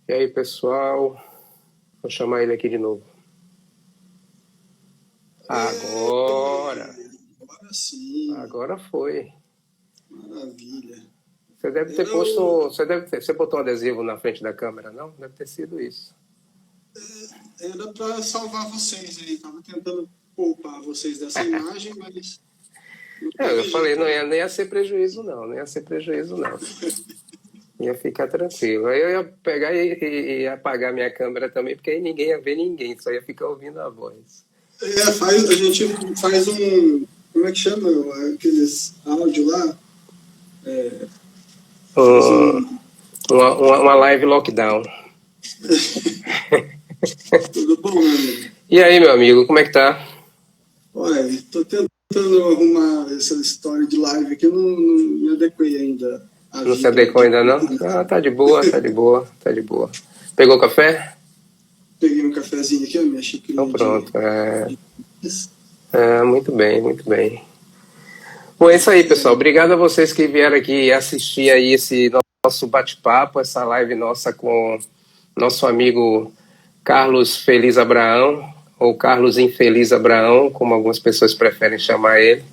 E aí, pessoal? Vou chamar ele aqui de novo. Agora! Agora sim. Agora foi. Maravilha. Você deve ter posto... Você botou um adesivo na frente da câmera, não? Deve ter sido isso. Era para salvar vocês aí. Tava tentando poupar vocês dessa imagem, mas... Eu falei, não ia ser prejuízo, não. Não ia ser prejuízo, não. Ia ficar tranquilo. Aí eu ia pegar e apagar minha câmera também, porque aí ninguém ia ver ninguém, só ia ficar ouvindo a voz. A gente faz um... Como é que chama? Aqueles áudio lá? Uma live lockdown. Tudo bom, meu amigo? E aí, meu amigo, como é que tá? Olha, tô tentando arrumar essa história de live aqui, eu não me adequei ainda. Não se adequou ainda, não? Ah, tá de boa. Pegou café? Peguei um cafezinho aqui, a minha xícara. Então pronto. Muito bem. Bom, é isso aí, pessoal. Obrigado a vocês que vieram aqui assistir aí esse nosso bate-papo, essa live nossa com nosso amigo Carlos Feliz Abraão, ou Carlos Infeliz Abraão, como algumas pessoas preferem chamar ele.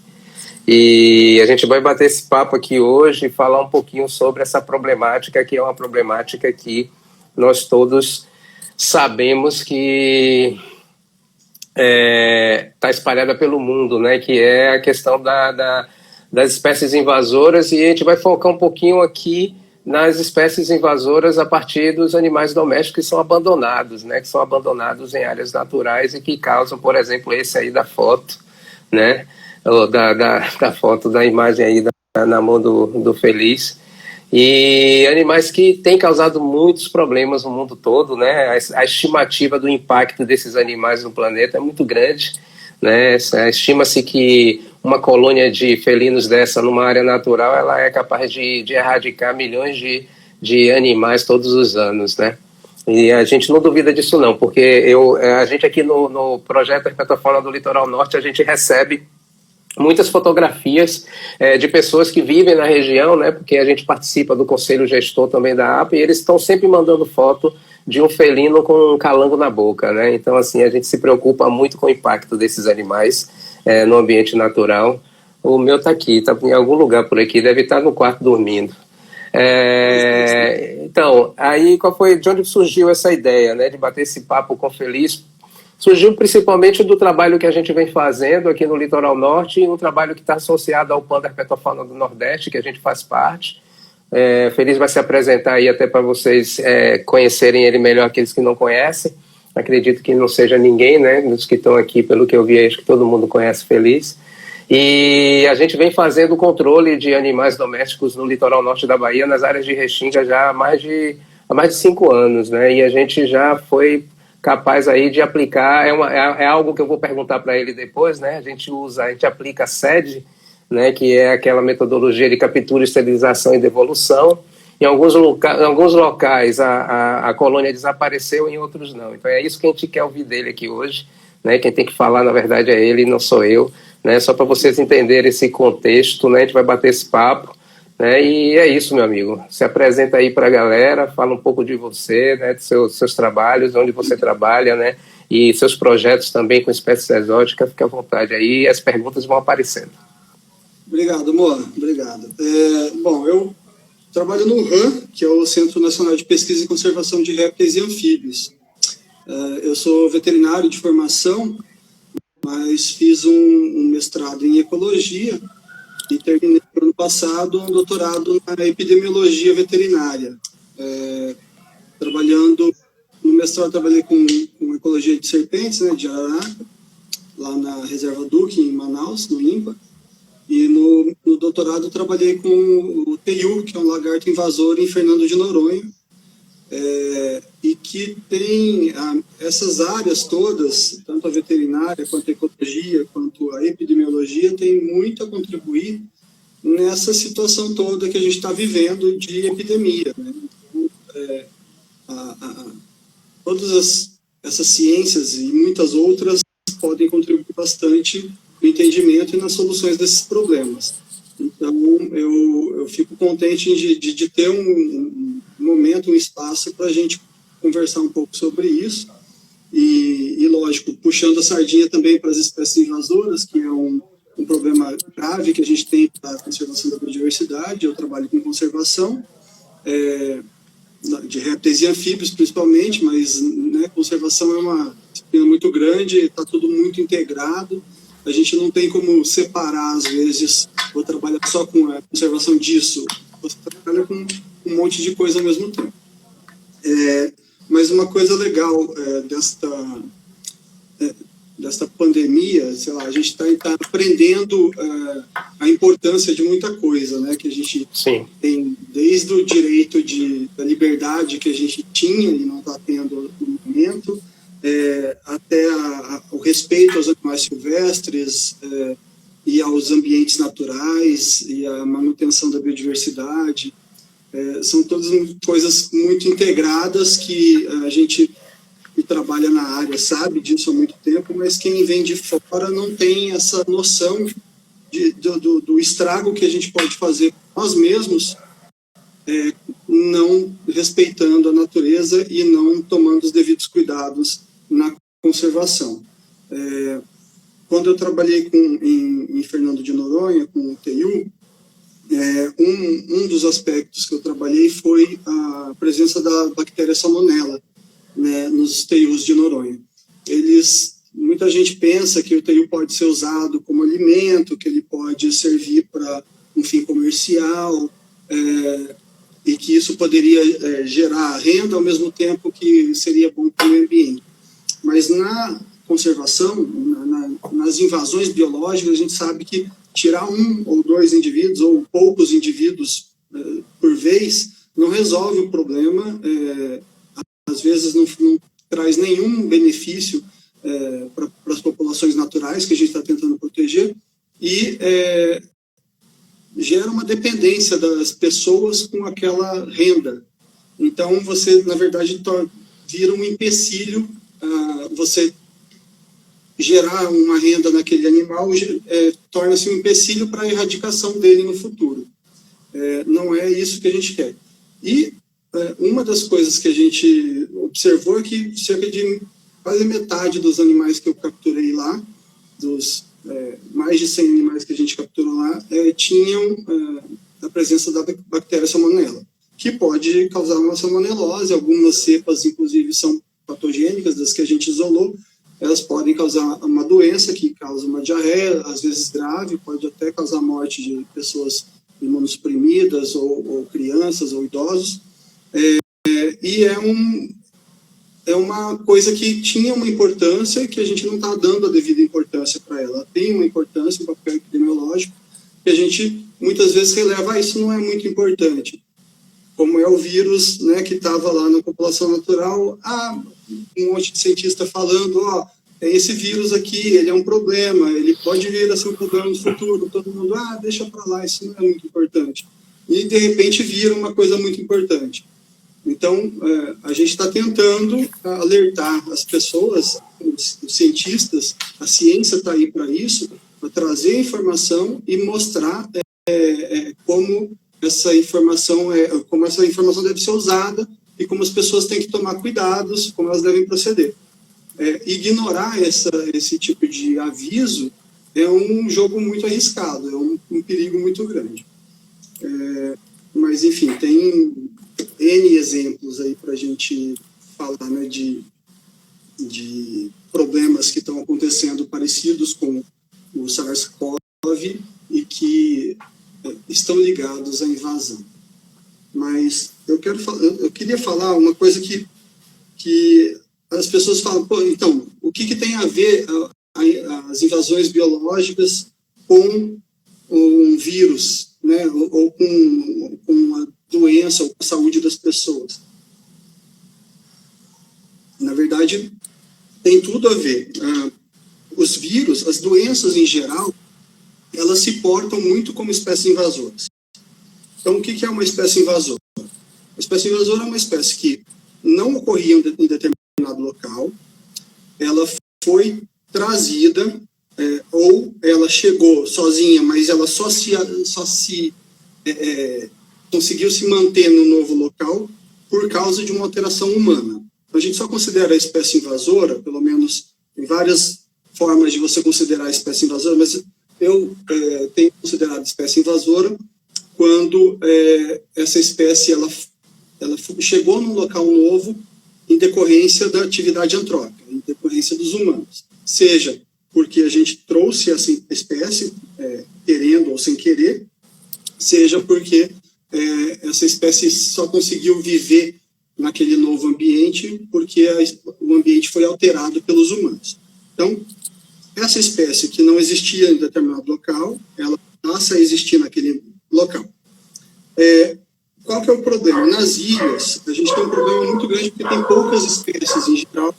E a gente vai bater esse papo aqui hoje e falar um pouquinho sobre essa problemática, que é uma problemática que nós todos sabemos que está espalhada pelo mundo, né? Que é a questão das espécies invasoras, e a gente vai focar um pouquinho aqui nas espécies invasoras a partir dos animais domésticos que são abandonados, né? Que são abandonados em áreas naturais e que causam, por exemplo, esse aí da foto, né? Da foto, da imagem aí na mão do Feliz. E animais que têm causado muitos problemas no mundo todo, né? A estimativa do impacto desses animais no planeta é muito grande, né? Estima-se que uma colônia de felinos dessa numa área natural, ela é capaz de erradicar milhões de animais todos os anos, né? E a gente não duvida disso não, porque a gente aqui no projeto Herpetofauna do Litoral Norte, a gente recebe muitas fotografias de pessoas que vivem na região, né, porque a gente participa do conselho gestor também da APA, e eles estão sempre mandando foto de um felino com um calango na boca, né? Então, assim, a gente se preocupa muito com o impacto desses animais no ambiente natural. O meu está aqui, está em algum lugar por aqui, deve estar no quarto dormindo. Então, aí de onde surgiu essa ideia, né, de bater esse papo com o Feliz? Surgiu principalmente do trabalho que a gente vem fazendo aqui no Litoral Norte, e um trabalho que está associado ao Plano da Herpetofauna do Nordeste, que a gente faz parte. Feliz vai se apresentar aí até para vocês conhecerem ele melhor, aqueles que não conhecem. Acredito que não seja ninguém, né, dos que estão aqui, pelo que eu vi, acho que todo mundo conhece Feliz. E a gente vem fazendo o controle de animais domésticos no Litoral Norte da Bahia, nas áreas de Restinga, já há mais de 5 anos, né, e a gente já foi capaz aí de aplicar, é algo que eu vou perguntar para ele depois, né? A gente aplica a SED, né? Que é aquela metodologia de captura, esterilização e devolução. Em alguns locais a colônia desapareceu, em outros não. Então é isso que a gente quer ouvir dele aqui hoje, né? Quem tem que falar, na verdade, é ele, não sou eu, né? Só para vocês entenderem esse contexto, né? A gente vai bater esse papo. E é isso, meu amigo. Se apresenta aí para a galera, fala um pouco de você, né, dos seus trabalhos, onde você trabalha, né, e seus projetos também com espécies exóticas. Fique à vontade aí, as perguntas vão aparecendo. Obrigado, amor. Obrigado. Bom, eu trabalho no RAM, que é o Centro Nacional de Pesquisa e Conservação de Répteis e Anfíbios. Eu sou veterinário de formação, mas fiz um mestrado em ecologia e terminei no ano passado um doutorado na epidemiologia veterinária. No mestrado trabalhei com ecologia de serpentes, né, de Araraca, lá na Reserva Duque, em Manaus, no INPA. E no doutorado trabalhei com o teiu, que é um lagarto invasor em Fernando de Noronha, e que tem essas áreas todas, tanto a veterinária, quanto a ecologia, quanto a epidemiologia, tem muito a contribuir nessa situação toda que a gente está vivendo de epidemia, né? Todas essas ciências e muitas outras podem contribuir bastante no entendimento e nas soluções desses problemas. Então, eu fico contente de ter um momento, um espaço para a gente conversar um pouco sobre isso. E lógico, puxando a sardinha também para as espécies invasoras, que é um problema grave que a gente tem para a conservação da biodiversidade. Eu trabalho com conservação de répteis e anfíbios, principalmente, mas né, conservação é uma disciplina muito grande, está tudo muito integrado. A gente não tem como separar, às vezes, vou trabalhar só com a conservação disso, você trabalha com um monte de coisa ao mesmo tempo. Mas uma coisa legal desta pandemia, sei lá, a gente está aprendendo a importância de muita coisa, né? Que a gente tem, desde o direito da liberdade que a gente tinha e não está tendo no momento, até o respeito aos animais silvestres e aos ambientes naturais e a manutenção da biodiversidade. São todas coisas muito integradas que a gente que trabalha na área sabe disso há muito tempo, mas quem vem de fora não tem essa noção do estrago que a gente pode fazer nós mesmos, não respeitando a natureza e não tomando os devidos cuidados na conservação. Quando eu trabalhei em Fernando de Noronha, com o TIU, um dos aspectos que eu trabalhei foi a presença da bactéria Salmonella, né, nos TIUs de Noronha. Muita gente pensa que o TIU pode ser usado como alimento, que ele pode servir para um fim comercial, e que isso poderia gerar renda ao mesmo tempo que seria bom para o meio ambiente. Mas na conservação, nas invasões biológicas, a gente sabe que tirar 1 ou 2 indivíduos, ou poucos indivíduos por vez, não resolve o problema, às vezes não traz nenhum benefício para as populações naturais que a gente está tentando proteger, e gera uma dependência das pessoas com aquela renda. Então, você, na verdade, vira um empecilho, você gerar uma renda naquele animal torna-se um empecilho para a erradicação dele no futuro. Não é isso que a gente quer. E uma das coisas que a gente observou é que cerca de quase metade dos animais que eu capturei lá, dos mais de 100 animais que a gente capturou lá, tinham a presença da bactéria Salmonella, que pode causar uma salmonelose. Algumas cepas, inclusive, são patogênicas, das que a gente isolou. Elas podem causar uma doença que causa uma diarreia, às vezes grave, pode até causar a morte de pessoas imunossuprimidas, ou crianças, ou idosos. E é uma coisa que tinha uma importância que a gente não está dando a devida importância para ela. Ela tem uma importância, um papel epidemiológico, que a gente muitas vezes releva, isso não é muito importante. Como é o vírus, né, que estava lá na população natural, um monte de cientista falando, tem esse vírus aqui, ele é um problema, ele pode vir a ser um problema no futuro, todo mundo, deixa para lá, isso não é muito importante. E, de repente, vira uma coisa muito importante. Então, a gente está tentando alertar as pessoas, os cientistas, a ciência está aí para isso, para trazer informação e mostrar como essa informação deve ser usada e como as pessoas têm que tomar cuidados, como elas devem proceder. Ignorar esse tipo de aviso é um jogo muito arriscado, é um perigo muito grande. Mas, enfim, tem N exemplos aí para a gente falar, né, de problemas que estão acontecendo parecidos com o SARS-CoV e que estão ligados à invasão. Mas eu queria falar uma coisa que as pessoas falam, então, o que tem a ver as invasões biológicas com um vírus, né, ou com uma doença, ou com a saúde das pessoas? Na verdade, tem tudo a ver. Os vírus, as doenças em geral, elas se portam muito como espécies invasoras. Então, o que é uma espécie invasora? Uma espécie invasora é uma espécie que não ocorria em determinado local, ela foi trazida, ou ela chegou sozinha, mas ela só conseguiu se manter no novo local por causa de uma alteração humana. A gente só considera a espécie invasora, pelo menos tem várias formas de você considerar a espécie invasora, mas eu tenho considerado espécie invasora quando essa espécie ela chegou num local novo em decorrência da atividade antrópica, em decorrência dos humanos. Seja porque a gente trouxe essa espécie, querendo ou sem querer, seja porque essa espécie só conseguiu viver naquele novo ambiente porque o ambiente foi alterado pelos humanos. Então, essa espécie que não existia em determinado local, ela passa a existir naquele local. Qual que é o problema? Nas ilhas, a gente tem um problema muito grande porque tem poucas espécies em geral.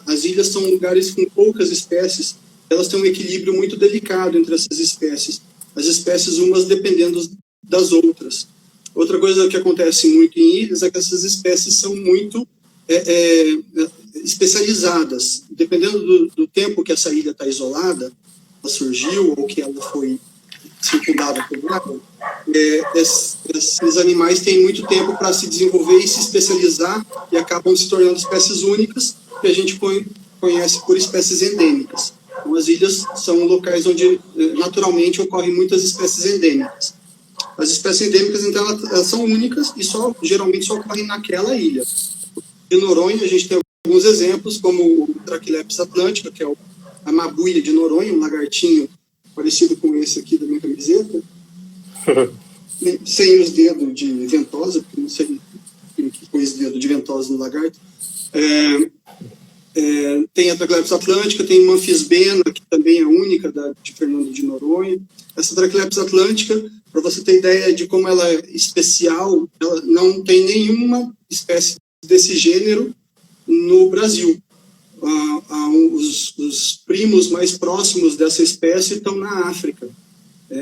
As ilhas são lugares com poucas espécies, elas têm um equilíbrio muito delicado entre essas espécies. As espécies umas dependendo das outras. Outra coisa que acontece muito em ilhas é que essas espécies são muito especializadas. Dependendo do tempo que essa ilha está isolada, ela surgiu ou que ela foi circundada por água, esses animais têm muito tempo para se desenvolver e se especializar e acabam se tornando espécies únicas que a gente conhece por espécies endêmicas. Então, as ilhas são locais onde naturalmente ocorrem muitas espécies endêmicas. As espécies endêmicas, então, elas são únicas e geralmente só ocorrem naquela ilha. Em Noronha, a gente tem alguns exemplos, como o Traquilepis atlântica, que é a mabuia de Noronha, um lagartinho parecido com esse aqui da minha camiseta, sem os dedos de ventosa, porque não sei que pôs dedo de ventosa no lagarto. Tem a Traquilepis atlântica, tem Manfisbena, que também é única de Fernando de Noronha. Essa Traquilepis atlântica, para você ter ideia de como ela é especial, ela não tem nenhuma espécie desse gênero no Brasil. Os primos mais próximos dessa espécie estão na África.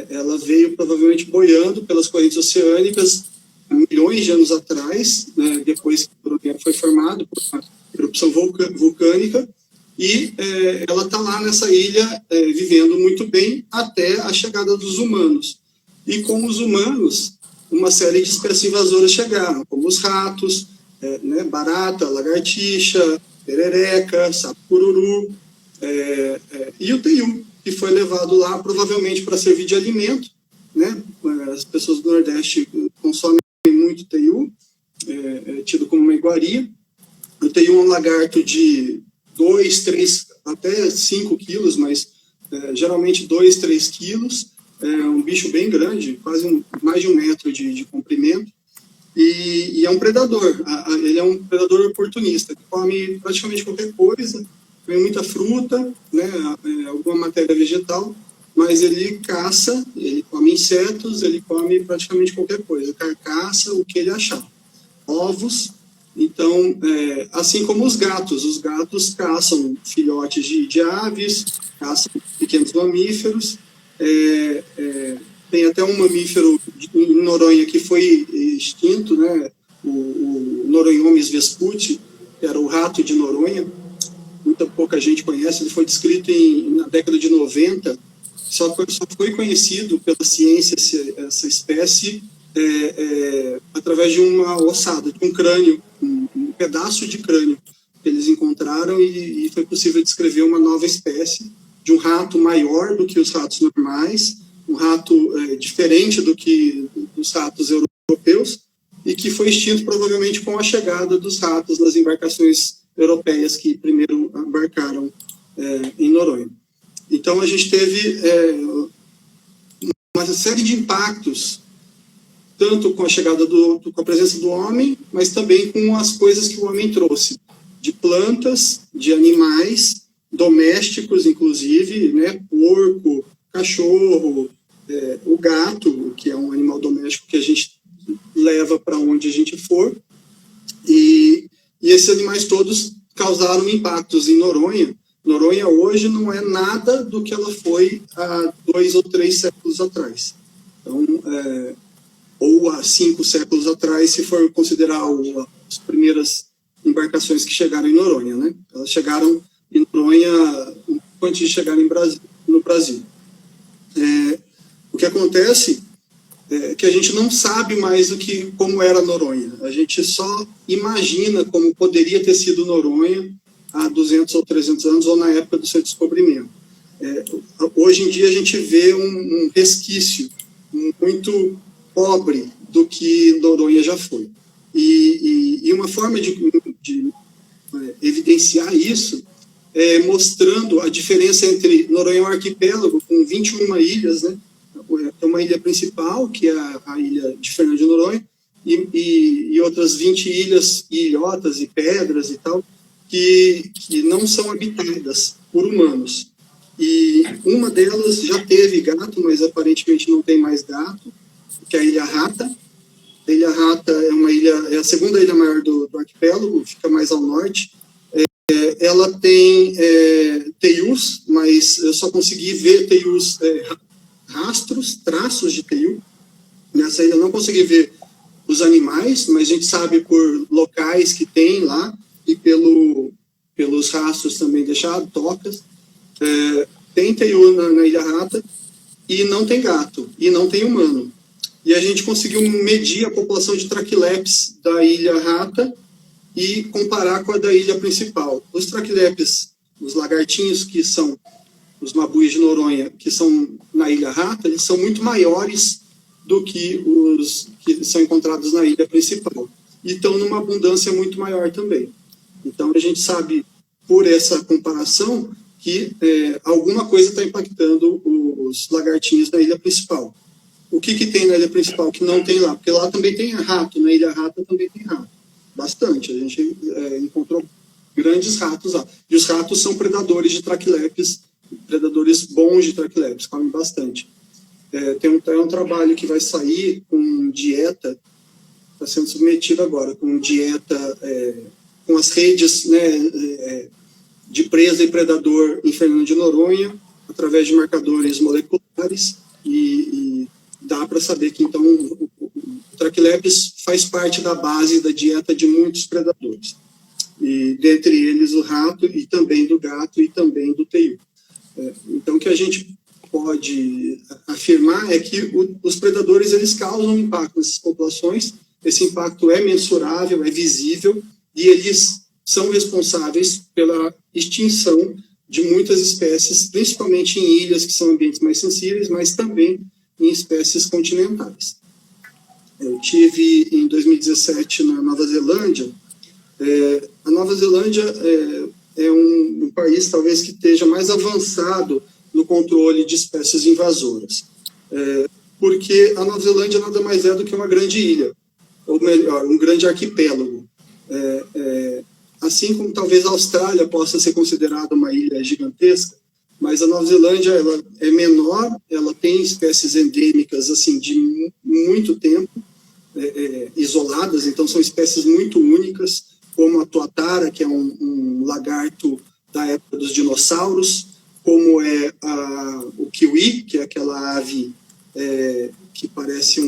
Ela veio provavelmente boiando pelas correntes oceânicas há milhões de anos atrás, né, depois que o Noronha foi formado por uma erupção vulcânica, e ela está lá nessa ilha vivendo muito bem até a chegada dos humanos. E com os humanos, uma série de espécies invasoras chegaram, como os ratos, barata, lagartixa, perereca, sapo-cururu, e o teiu, que foi levado lá provavelmente para servir de alimento, né? As pessoas do Nordeste consomem muito teiu, tido como uma iguaria. O teiu é um lagarto de 2, 3, até 5 quilos, mas geralmente 2, 3 quilos. É um bicho bem grande, quase mais de 1 metro de comprimento. E é um predador. Ele é um predador oportunista, que come praticamente qualquer coisa, come muita fruta, né, alguma matéria vegetal, mas ele caça, ele come insetos, ele come praticamente qualquer coisa, carcaça, o que ele achar. Ovos. Então, assim como os gatos caçam filhotes de aves, caçam pequenos mamíferos. Tem até um mamífero em Noronha que foi extinto, né? O Noronhomes vesputi, que era o rato de Noronha. Muita pouca gente conhece, ele foi descrito na década de 90, só foi conhecido pela ciência essa espécie através de uma ossada, de um crânio, um pedaço de crânio que eles encontraram, e foi possível descrever uma nova espécie de um rato maior do que os ratos normais, um rato diferente dos ratos europeus, e que foi extinto provavelmente com a chegada dos ratos nas embarcações europeias que primeiro embarcaram em Noronha. Então a gente teve uma série de impactos, tanto com a chegada com a presença do homem, mas também com as coisas que o homem trouxe, de plantas, de animais, domésticos, inclusive, né, porco, cachorro, o gato, que é um animal doméstico que a gente leva para onde a gente for, e esses animais todos causaram impactos em Noronha. Noronha hoje não é nada do que ela foi há 2 ou 3 séculos atrás. Então, ou há 5 séculos atrás, se for considerar as primeiras embarcações que chegaram em Noronha, né? Elas chegaram em Noronha antes de chegar no Brasil. O que acontece que a gente não sabe mais como era Noronha. A gente só imagina como poderia ter sido Noronha há 200 ou 300 anos, ou na época do seu descobrimento. Hoje em dia a gente vê um resquício muito pobre do que Noronha já foi. E uma forma de evidenciar isso é mostrando a diferença entre Noronha é um arquipélago com 21 ilhas, né? É uma ilha principal, que é a ilha de Fernando de Noronha, e outras 20 ilhas, ilhotas e pedras e tal, que não são habitadas por humanos. E uma delas já teve gato, mas aparentemente não tem mais gato, que é a Ilha Rata. A Ilha Rata é a segunda ilha maior do arquipélago, fica mais ao norte. Ela tem teius, mas eu só consegui ver teius, rastros, traços de teiu. Nessa ilha eu não consegui ver os animais, mas a gente sabe por locais que tem lá e pelos rastros também deixados, tocas. Tem teiu na Ilha Rata e não tem gato, e não tem humano. E a gente conseguiu medir a população de traquilepes da Ilha Rata e comparar com a da ilha principal. Os traquilepes, os lagartinhos, que são os mabuis de Noronha, que são na Ilha Rata, eles são muito maiores do que os que são encontrados na ilha principal. E estão numa abundância muito maior também. Então, a gente sabe, por essa comparação, que alguma coisa está impactando os lagartinhos da ilha principal. O que tem na ilha principal que não tem lá? Porque lá também tem rato, na Ilha Rata também tem rato. Bastante. A gente encontrou grandes ratos lá. E os ratos são predadores de traquilepes, predadores bons de traquilepes, comem bastante. Tem um trabalho que vai sair com dieta, está sendo submetido agora, com dieta, com as redes, né, de presa e predador em Fernando de Noronha, através de marcadores moleculares, e dá para saber que, então, o traquilepes faz parte da base da dieta de muitos predadores. E dentre eles o rato, e também do gato, e também do teiu. Então, o que a gente pode afirmar é que os predadores, eles causam impacto nessas populações, esse impacto é mensurável, é visível, e eles são responsáveis pela extinção de muitas espécies, principalmente em ilhas que são ambientes mais sensíveis, mas também em espécies continentais. Eu tive em 2017 na Nova Zelândia. A Nova Zelândia é um país talvez que esteja mais avançado no controle de espécies invasoras, porque a Nova Zelândia nada mais é do que uma grande ilha, ou melhor, um grande arquipélago. Assim como talvez a Austrália possa ser considerada uma ilha gigantesca, mas a Nova Zelândia ela é menor, ela tem espécies endêmicas assim de muito tempo, isoladas, então são espécies muito únicas, como a tuatara, que é um lagarto da época dos dinossauros, como é o kiwi, que é aquela ave que parece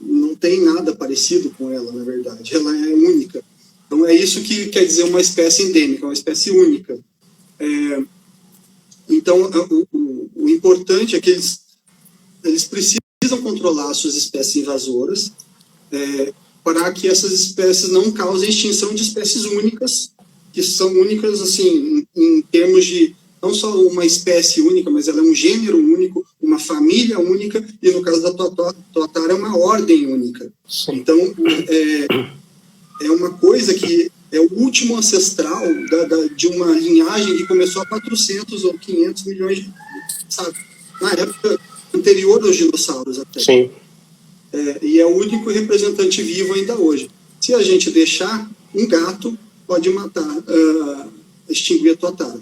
não tem nada parecido com ela, na verdade, ela é única. Então é isso que quer dizer uma espécie endêmica, uma espécie única. Então, o importante é que eles precisam controlar suas espécies invasoras para que essas espécies não causem extinção de espécies únicas, que são únicas assim, em termos de não só uma espécie única, mas ela é um gênero único, uma família única, e no caso da tuatara é uma ordem única. Sim. Então, é uma coisa que é o último ancestral de uma linhagem que começou há 400 ou 500 milhões de anos, sabe? Na época anterior aos dinossauros até. Sim. E é o único representante vivo ainda hoje. Se a gente deixar, um gato pode matar, extinguir a tuatara.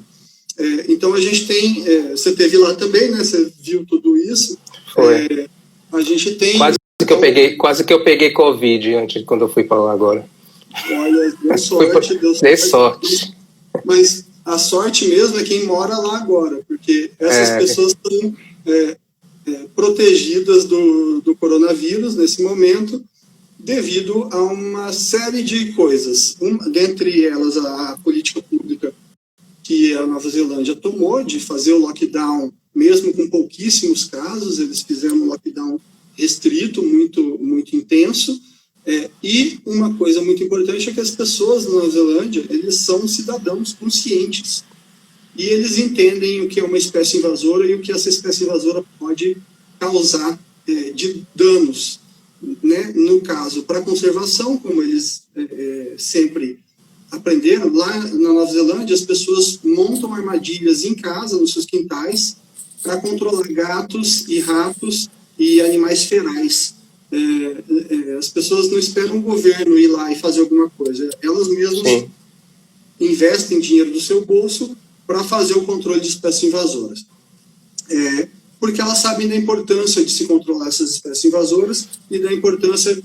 Então a gente tem, você esteve lá também, né? Você viu tudo isso. Foi. A gente tem... Quase que eu peguei Covid quando eu fui para lá agora. Olha, deu sorte. Deu sorte. Mas a sorte mesmo é quem mora lá agora, porque essas pessoas estão protegidas do coronavírus nesse momento, devido a uma série de coisas. Dentre elas, a política pública que a Nova Zelândia tomou de fazer o lockdown, mesmo com pouquíssimos casos, eles fizeram um lockdown restrito, muito intenso. E uma coisa muito importante é que as pessoas na Nova Zelândia, eles são cidadãos conscientes. E eles entendem o que é uma espécie invasora e o que essa espécie invasora pode causar de danos, né? No caso, para a conservação, como eles sempre aprenderam, lá na Nova Zelândia, as pessoas montam armadilhas em casa, nos seus quintais, para controlar gatos e ratos e animais ferais. As pessoas não esperam o governo ir lá e fazer alguma coisa. Elas mesmas investem dinheiro do seu bolso para fazer o controle de espécies invasoras. Porque elas sabem da importância de se controlar essas espécies invasoras e da importância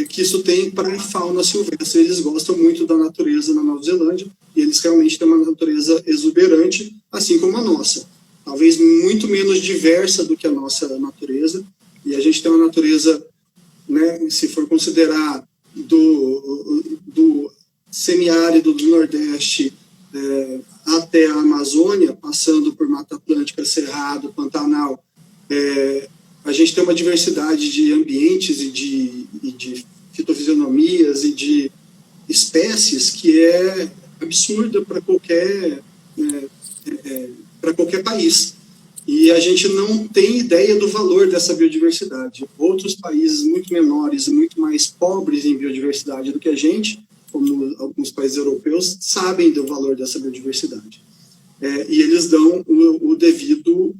que isso tem para a fauna silvestre. Eles gostam muito da natureza na Nova Zelândia e eles realmente têm uma natureza exuberante, assim como a nossa. Talvez muito menos diversa do que a nossa natureza. E a gente tem uma natureza, né, se for considerar do semiárido do Nordeste até a Amazônia, passando por Mata Atlântica, Cerrado, Pantanal, a gente tem uma diversidade de ambientes e de fitofisionomias e de espécies que é absurda para qualquer país. E a gente não tem ideia do valor dessa biodiversidade. Outros países muito menores e muito mais pobres em biodiversidade do que a gente, como alguns países europeus, sabem do valor dessa biodiversidade. E eles dão o devido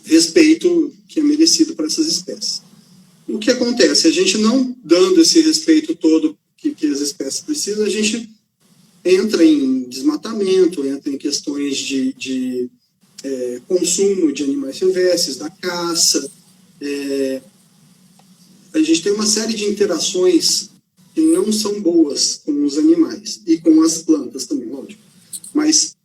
respeito que é merecido para essas espécies. O que acontece? A gente não dando esse respeito todo que as espécies precisam, a gente entra em desmatamento, entra em questões de consumo de animais silvestres, da caça. A gente tem uma série de interações que não são boas com os animais e com as plantas também, lógico. Mas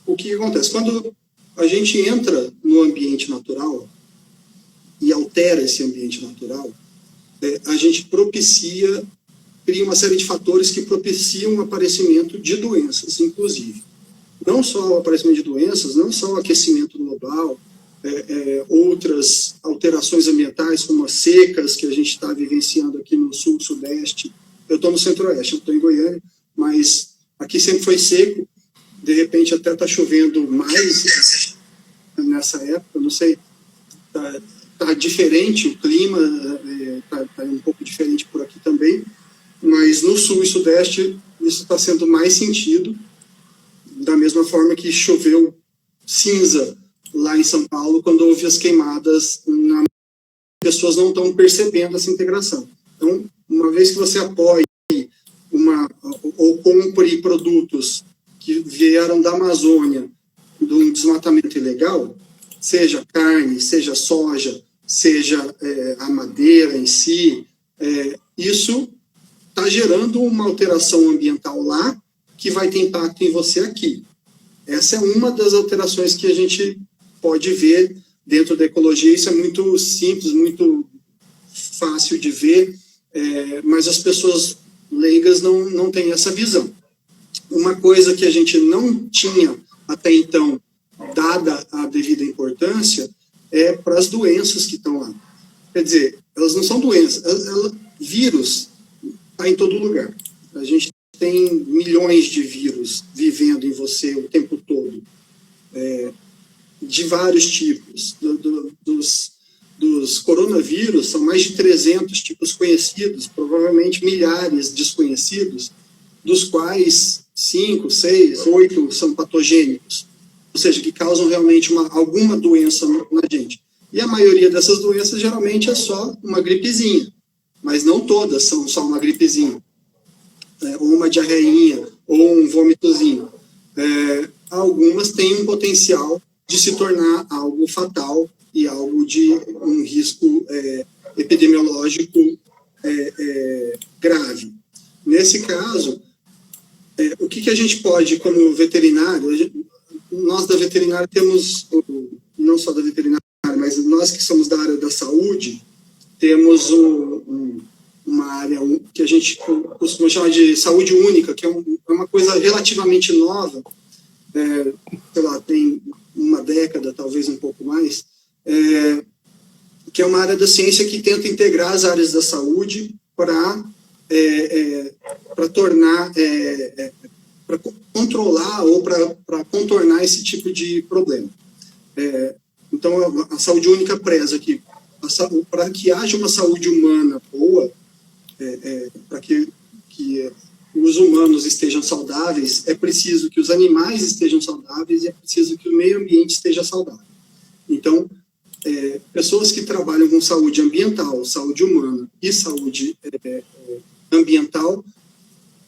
o que acontece? Quando a gente entra no ambiente natural e altera esse ambiente natural, a gente cria uma série de fatores que propiciam o aparecimento de doenças, inclusive. Não só o aparecimento de doenças, não só o aquecimento global, outras alterações ambientais, como as secas que a gente está vivenciando aqui no sul, sudeste. Eu estou no centro-oeste, eu estou em Goiânia, mas aqui sempre foi seco, de repente até está chovendo mais nessa época, não sei, está diferente o clima, está um pouco diferente por aqui também, mas no sul e sudeste isso está sendo mais sentido, da mesma forma que choveu cinza lá em São Paulo quando houve as queimadas, as pessoas não estão percebendo essa integração. Então, uma vez que você apoie ou compre produtos que vieram da Amazônia, de um desmatamento ilegal, seja carne, seja soja, seja a madeira em si, isso está gerando uma alteração ambiental lá que vai ter impacto em você aqui. Essa é uma das alterações que a gente pode ver dentro da ecologia. Isso é muito simples, muito fácil de ver, mas as pessoas leigas não têm essa visão. Uma coisa que a gente não tinha até então, dada a devida importância, para as doenças que estão lá. Quer dizer, elas não são doenças, vírus está em todo lugar. A gente tem milhões de vírus vivendo em você o tempo todo, de vários tipos. Dos coronavírus, são mais de 300 tipos conhecidos, provavelmente milhares desconhecidos, dos quais 5, 6, 8 são patogênicos, ou seja, que causam realmente alguma doença na gente. E a maioria dessas doenças geralmente é só uma gripezinha, mas não todas são só uma gripezinha, ou uma diarreinha, ou um vômitozinho. Algumas têm um potencial de se tornar algo fatal e algo de um risco epidemiológico grave. Nesse caso, o que a gente pode, como veterinário, nós da veterinária temos, não só da veterinária, mas nós que somos da área da saúde, temos uma área que a gente costuma chamar de saúde única, que é uma coisa relativamente nova, sei lá, tem uma década, talvez um pouco mais, que é uma área da ciência que tenta integrar as áreas da saúde para tornar, para controlar ou para contornar esse tipo de problema. Então, a saúde única preza que, para que haja uma saúde humana boa, para que os humanos estejam saudáveis, é preciso que os animais estejam saudáveis e é preciso que o meio ambiente esteja saudável. Então, pessoas que trabalham com saúde ambiental, saúde humana e saúde ambiental,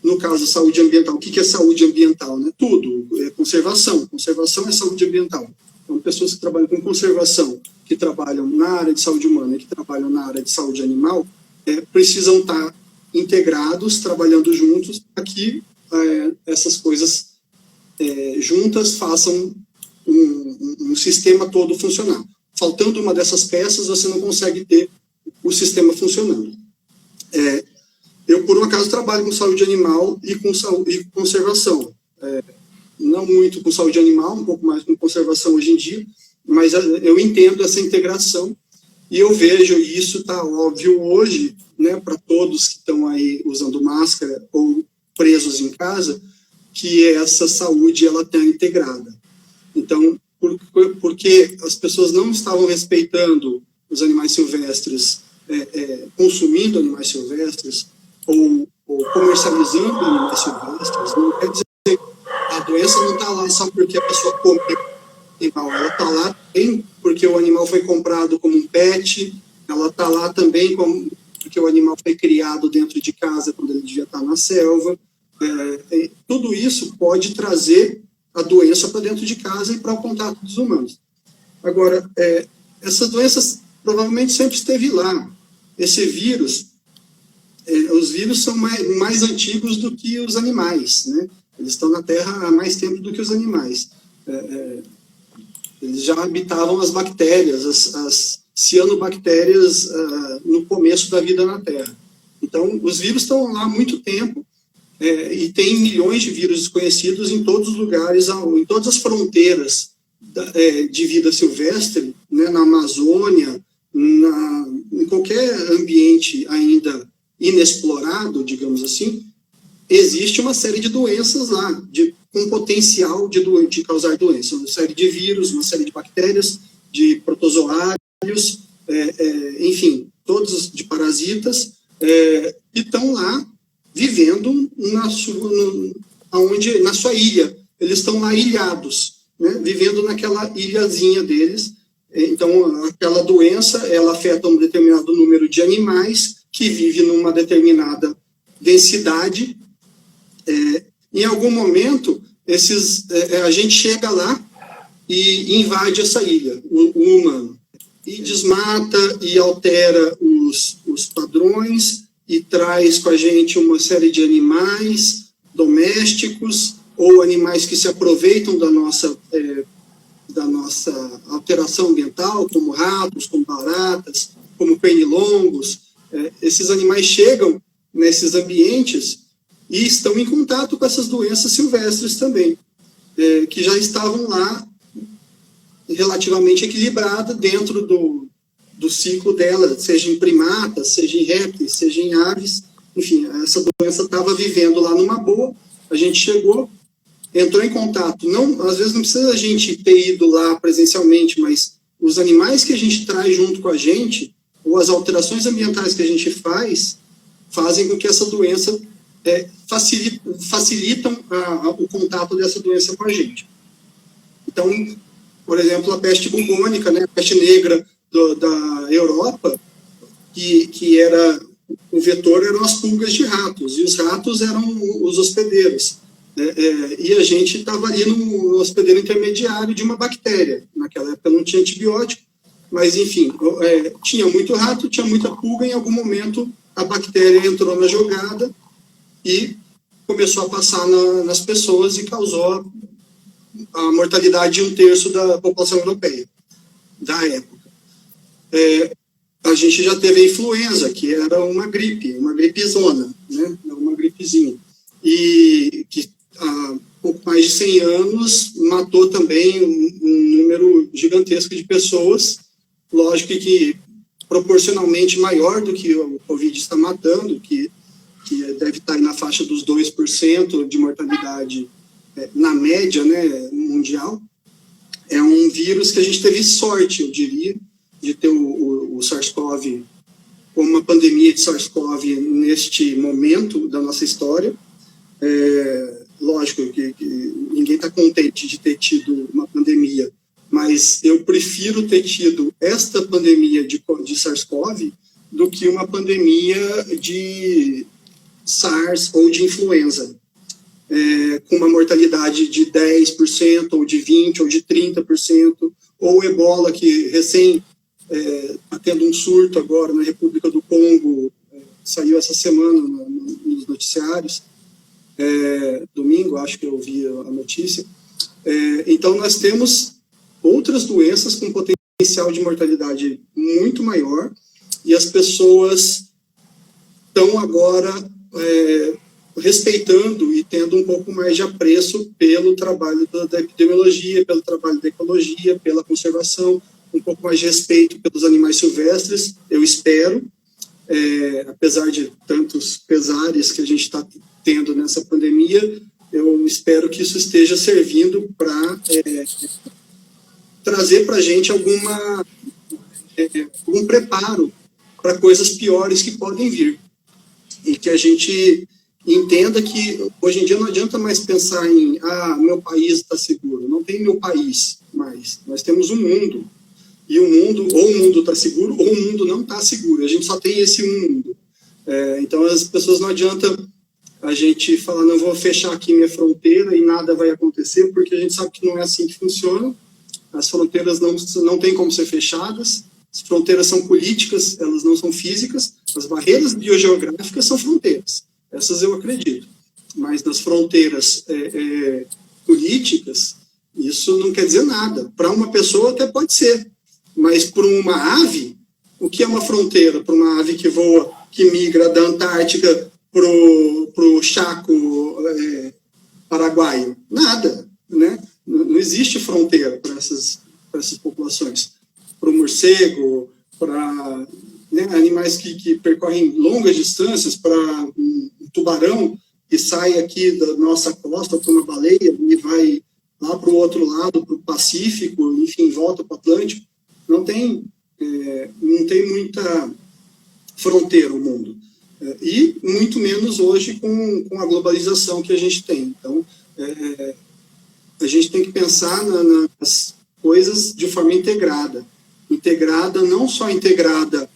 no caso, saúde ambiental, o que é saúde ambiental? Né? Tudo, conservação é saúde ambiental. Então, pessoas que trabalham com conservação, que trabalham na área de saúde humana e que trabalham na área de saúde animal, precisam estar integrados, trabalhando juntos, para que essas coisas juntas façam um sistema todo funcionar. Faltando uma dessas peças, você não consegue ter o sistema funcionando. Eu, por um acaso, trabalho com saúde animal e com conservação. Não muito com saúde animal, um pouco mais com conservação hoje em dia, mas eu entendo essa integração e eu vejo, e isso está óbvio hoje, né, para todos que estão aí usando máscara ou presos em casa, que essa saúde ela está integrada. Então, porque as pessoas não estavam respeitando os animais silvestres, consumindo animais silvestres ou comercializando animais silvestres, não quer dizer que a doença não está lá só porque a pessoa come animal, ela está lá também porque o animal foi comprado como um pet, ela está lá também porque o animal foi criado dentro de casa quando ele devia estar na selva. Tudo isso pode trazer a doença para dentro de casa e para o contato dos humanos. Agora, essas doenças provavelmente sempre esteve lá. Esse vírus, os vírus são mais antigos do que os animais, né? Eles estão na Terra há mais tempo do que os animais. Eles já habitavam as bactérias, as cianobactérias no começo da vida na Terra. Então, os vírus estão lá há muito tempo, e tem milhões de vírus desconhecidos em todos os lugares, em todas as fronteiras de vida silvestre, né, na Amazônia, em qualquer ambiente ainda inexplorado, digamos assim, existe uma série de doenças lá, com potencial de causar doença. Uma série de vírus, uma série de bactérias, de protozoários, enfim, todos de parasitas, que estão lá vivendo na sua ilha. Eles estão lá ilhados, né, vivendo naquela ilhazinha deles. Então, aquela doença, ela afeta um determinado número de animais que vivem numa determinada densidade. Em algum momento, a gente chega lá e invade essa ilha, o humano, e desmata e altera os padrões e traz com a gente uma série de animais domésticos ou animais que se aproveitam da nossa alteração ambiental, como ratos, como baratas, como pernilongos. Esses animais chegam nesses ambientes e estão em contato com essas doenças silvestres também, que já estavam lá relativamente equilibrada dentro do ciclo dela, seja em primatas, seja em répteis, seja em aves. Enfim, essa doença estava vivendo lá numa boa, a gente chegou, entrou em contato. Às vezes não precisa a gente ter ido lá presencialmente, mas os animais que a gente traz junto com a gente, ou as alterações ambientais que a gente fazem com que essa doença facilitam o contato dessa doença com a gente. Então, por exemplo, a peste bubônica, né, a peste negra da Europa, que era o vetor eram as pulgas de ratos, e os ratos eram os hospedeiros. E a gente estava ali no hospedeiro intermediário de uma bactéria. Naquela época não tinha antibiótico, mas, enfim, tinha muito rato, tinha muita pulga, em algum momento a bactéria entrou na jogada e começou a passar nas pessoas e causou a mortalidade de 1/3 da população europeia da época. A gente já teve a influenza, que era uma gripezona, né? Uma gripezinha, e que há pouco mais de 100 anos matou também um número gigantesco de pessoas, lógico que proporcionalmente maior do que o Covid está matando, que deve estar aí na faixa dos 2% de mortalidade na média, né, mundial. É um vírus que a gente teve sorte, eu diria, de ter o SARS-CoV como uma pandemia de SARS-CoV neste momento da nossa história. Lógico que ninguém está contente de ter tido uma pandemia, mas eu prefiro ter tido esta pandemia de SARS-CoV do que uma pandemia de SARS ou de influenza, com uma mortalidade de 10%, ou de 20%, ou de 30%, ou ebola, que recém está tendo um surto agora na República do Congo, saiu essa semana nos noticiários, domingo, acho que eu vi a notícia. Então, nós temos outras doenças com potencial de mortalidade muito maior, e as pessoas estão agora respeitando e tendo um pouco mais de apreço pelo trabalho da epidemiologia, pelo trabalho da ecologia, pela conservação, um pouco mais de respeito pelos animais silvestres, eu espero, apesar de tantos pesares que a gente está tendo nessa pandemia, eu espero que isso esteja servindo para trazer para a gente algum preparo para coisas piores que podem vir. E que a gente entenda que hoje em dia não adianta mais pensar em meu país está seguro. Não tem meu país mais. Nós temos um mundo. E o mundo está seguro, ou o mundo não está seguro. A gente só tem esse mundo. Então, as pessoas não adianta a gente falar, não vou fechar aqui minha fronteira e nada vai acontecer, porque a gente sabe que não é assim que funciona. As fronteiras não têm como ser fechadas. As fronteiras são políticas, elas não são físicas. As barreiras biogeográficas são fronteiras. Essas eu acredito. Mas nas fronteiras políticas, isso não quer dizer nada. Para uma pessoa até pode ser. Mas para uma ave, o que é uma fronteira? Para uma ave que voa, que migra da Antártica para o Chaco paraguaio? Nada, né? Não existe fronteira para essas populações. Para o morcego, para animais que percorrem longas distâncias, para um tubarão que sai aqui da nossa costa, para uma baleia e vai lá para o outro lado, para o Pacífico, enfim, volta para o Atlântico. Não tem muita fronteira o mundo. E muito menos hoje com a globalização que a gente tem. Então, a gente tem que pensar nas coisas de forma integrada. Integrada, não só integrada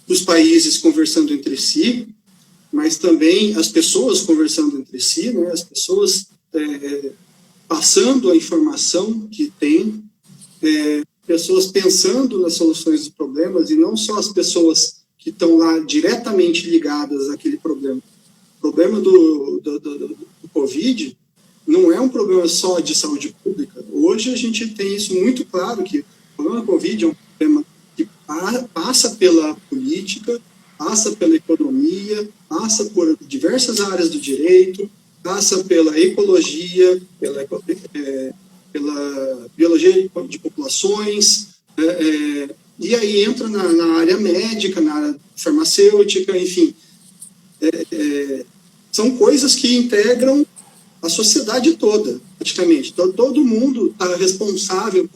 os países conversando entre si, mas também as pessoas conversando entre si, né? As pessoas passando a informação que tem, pessoas pensando nas soluções dos problemas, e não só as pessoas que estão lá diretamente ligadas àquele problema. O problema do Covid não é um problema só de saúde pública. Hoje a gente tem isso muito claro, que o problema do Covid é um problema que passa pela política, passa pela economia, passa por diversas áreas do direito, passa pela ecologia, pela biologia de populações, e aí entra na área médica, na área farmacêutica, enfim. São coisas que integram a sociedade toda, praticamente. Então, todo mundo está corresponsável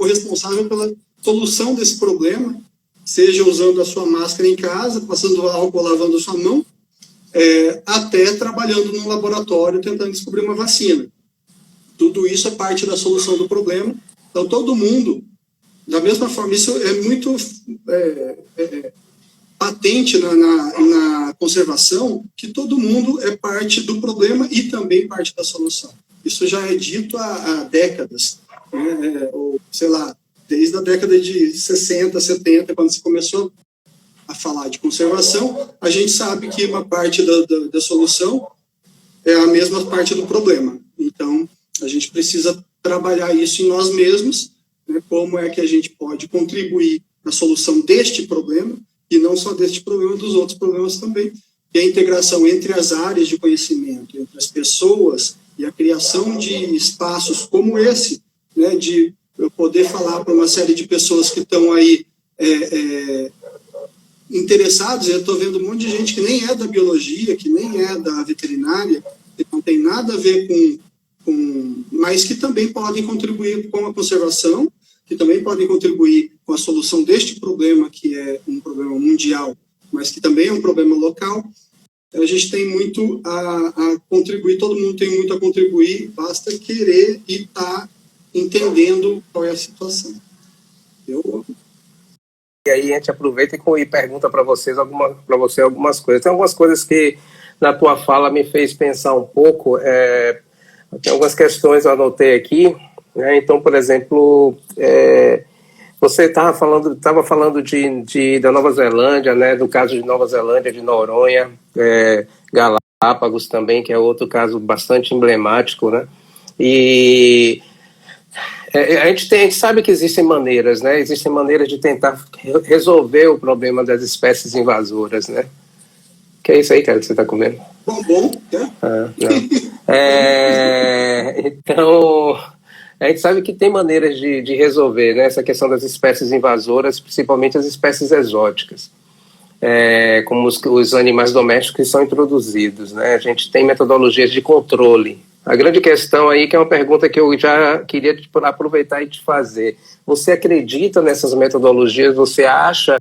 pela solução desse problema, seja usando a sua máscara em casa, passando álcool, lavando a sua mão, até trabalhando num laboratório tentando descobrir uma vacina. Tudo isso é parte da solução do problema. Então, todo mundo, da mesma forma, isso é muito patente na conservação, que todo mundo é parte do problema e também parte da solução. Isso já é dito há décadas, né? Ou, sei lá, desde a década de 60, 70, quando se começou a falar de conservação, a gente sabe que uma parte da solução é a mesma parte do problema. Então, a gente precisa trabalhar isso em nós mesmos, né? Como é que a gente pode contribuir na solução deste problema, e não só deste problema, dos outros problemas também, e a integração entre as áreas de conhecimento, entre as pessoas, e a criação de espaços como esse, né? De eu poder falar para uma série de pessoas que estão aí interessados. Eu estou vendo um monte de gente que nem é da biologia, que nem é da veterinária, que não tem nada a ver mas que também podem contribuir com a conservação, que também podem contribuir com a solução deste problema, que é um problema mundial, mas que também é um problema local. A gente tem muito a contribuir, todo mundo tem muito a contribuir, basta querer e estar entendendo qual é a situação. E aí a gente aproveita e pergunta para você algumas coisas. Tem algumas coisas que na tua fala me fez pensar um pouco. Tem algumas questões que eu anotei aqui, né? Então, por exemplo, você estava falando da Nova Zelândia, né? Do caso de Nova Zelândia, de Noronha, Galápagos também, que é outro caso bastante emblemático, né? E a gente sabe que existem maneiras, né? Existem maneiras de tentar resolver o problema das espécies invasoras, né? Que é isso aí, cara, que você está comendo? Bom, então, a gente sabe que tem maneiras de resolver, né, essa questão das espécies invasoras, principalmente as espécies exóticas, como os animais domésticos que são introduzidos, né? A gente tem metodologias de controle. A grande questão aí, que é uma pergunta que eu já queria aproveitar e te fazer. Você acredita nessas metodologias? Você acha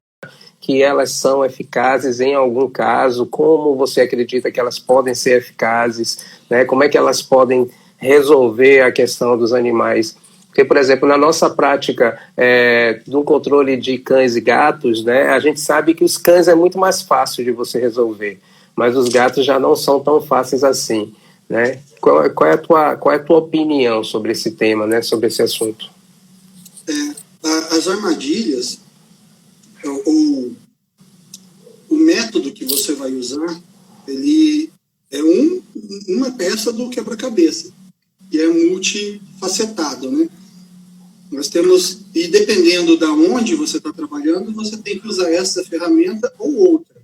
que elas são eficazes em algum caso? Como você acredita que elas podem ser eficazes, né? Como é que elas podem resolver a questão dos animais? Porque, por exemplo, na nossa prática do controle de cães e gatos, né, a gente sabe que os cães é muito mais fácil de você resolver, mas os gatos já não são tão fáceis assim, né? Qual é a tua opinião sobre esse tema, né, sobre esse assunto? As armadilhas, o método que você vai usar, ele é uma peça do quebra-cabeça, que é multifacetado, né? Nós temos, e dependendo de onde você está trabalhando, você tem que usar essa ferramenta ou outra.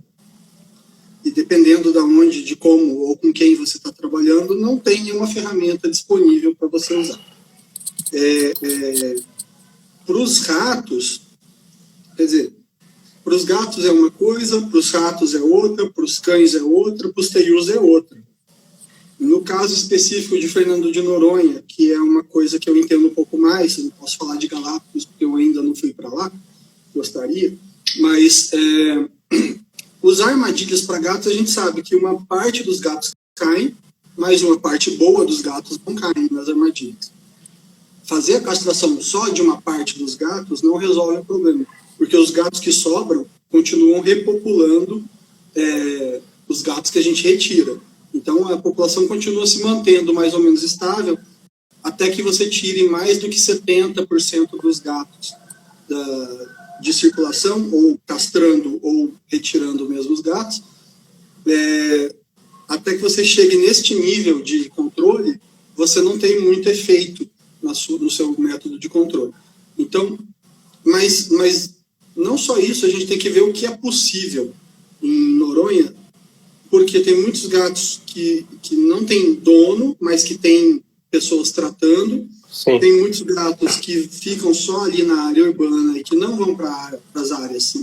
E dependendo de onde, de como ou com quem você está trabalhando, não tem nenhuma ferramenta disponível para você usar. Para os ratos, quer dizer, para os gatos é uma coisa, para os ratos é outra, para os cães é outra, para os terius é outra. No caso específico de Fernando de Noronha, que é uma coisa que eu entendo um pouco mais, eu não posso falar de Galápagos porque eu ainda não fui para lá, gostaria, mas usar armadilhas para gatos, a gente sabe que uma parte dos gatos caem, mas uma parte boa dos gatos não caem nas armadilhas. Fazer a castração só de uma parte dos gatos não resolve o problema, porque os gatos que sobram continuam repopulando os gatos que a gente retira. Então, a população continua se mantendo mais ou menos estável até que você tire mais do que 70% dos gatos de circulação, ou castrando ou retirando mesmo os gatos. Até que você chegue neste nível de controle, você não tem muito efeito no seu método de controle. Então, mas não só isso, a gente tem que ver o que é possível em Noronha, porque tem muitos gatos que não têm dono, mas que tem pessoas tratando. Sim. Tem muitos gatos que ficam só ali na área urbana e que não vão para as áreas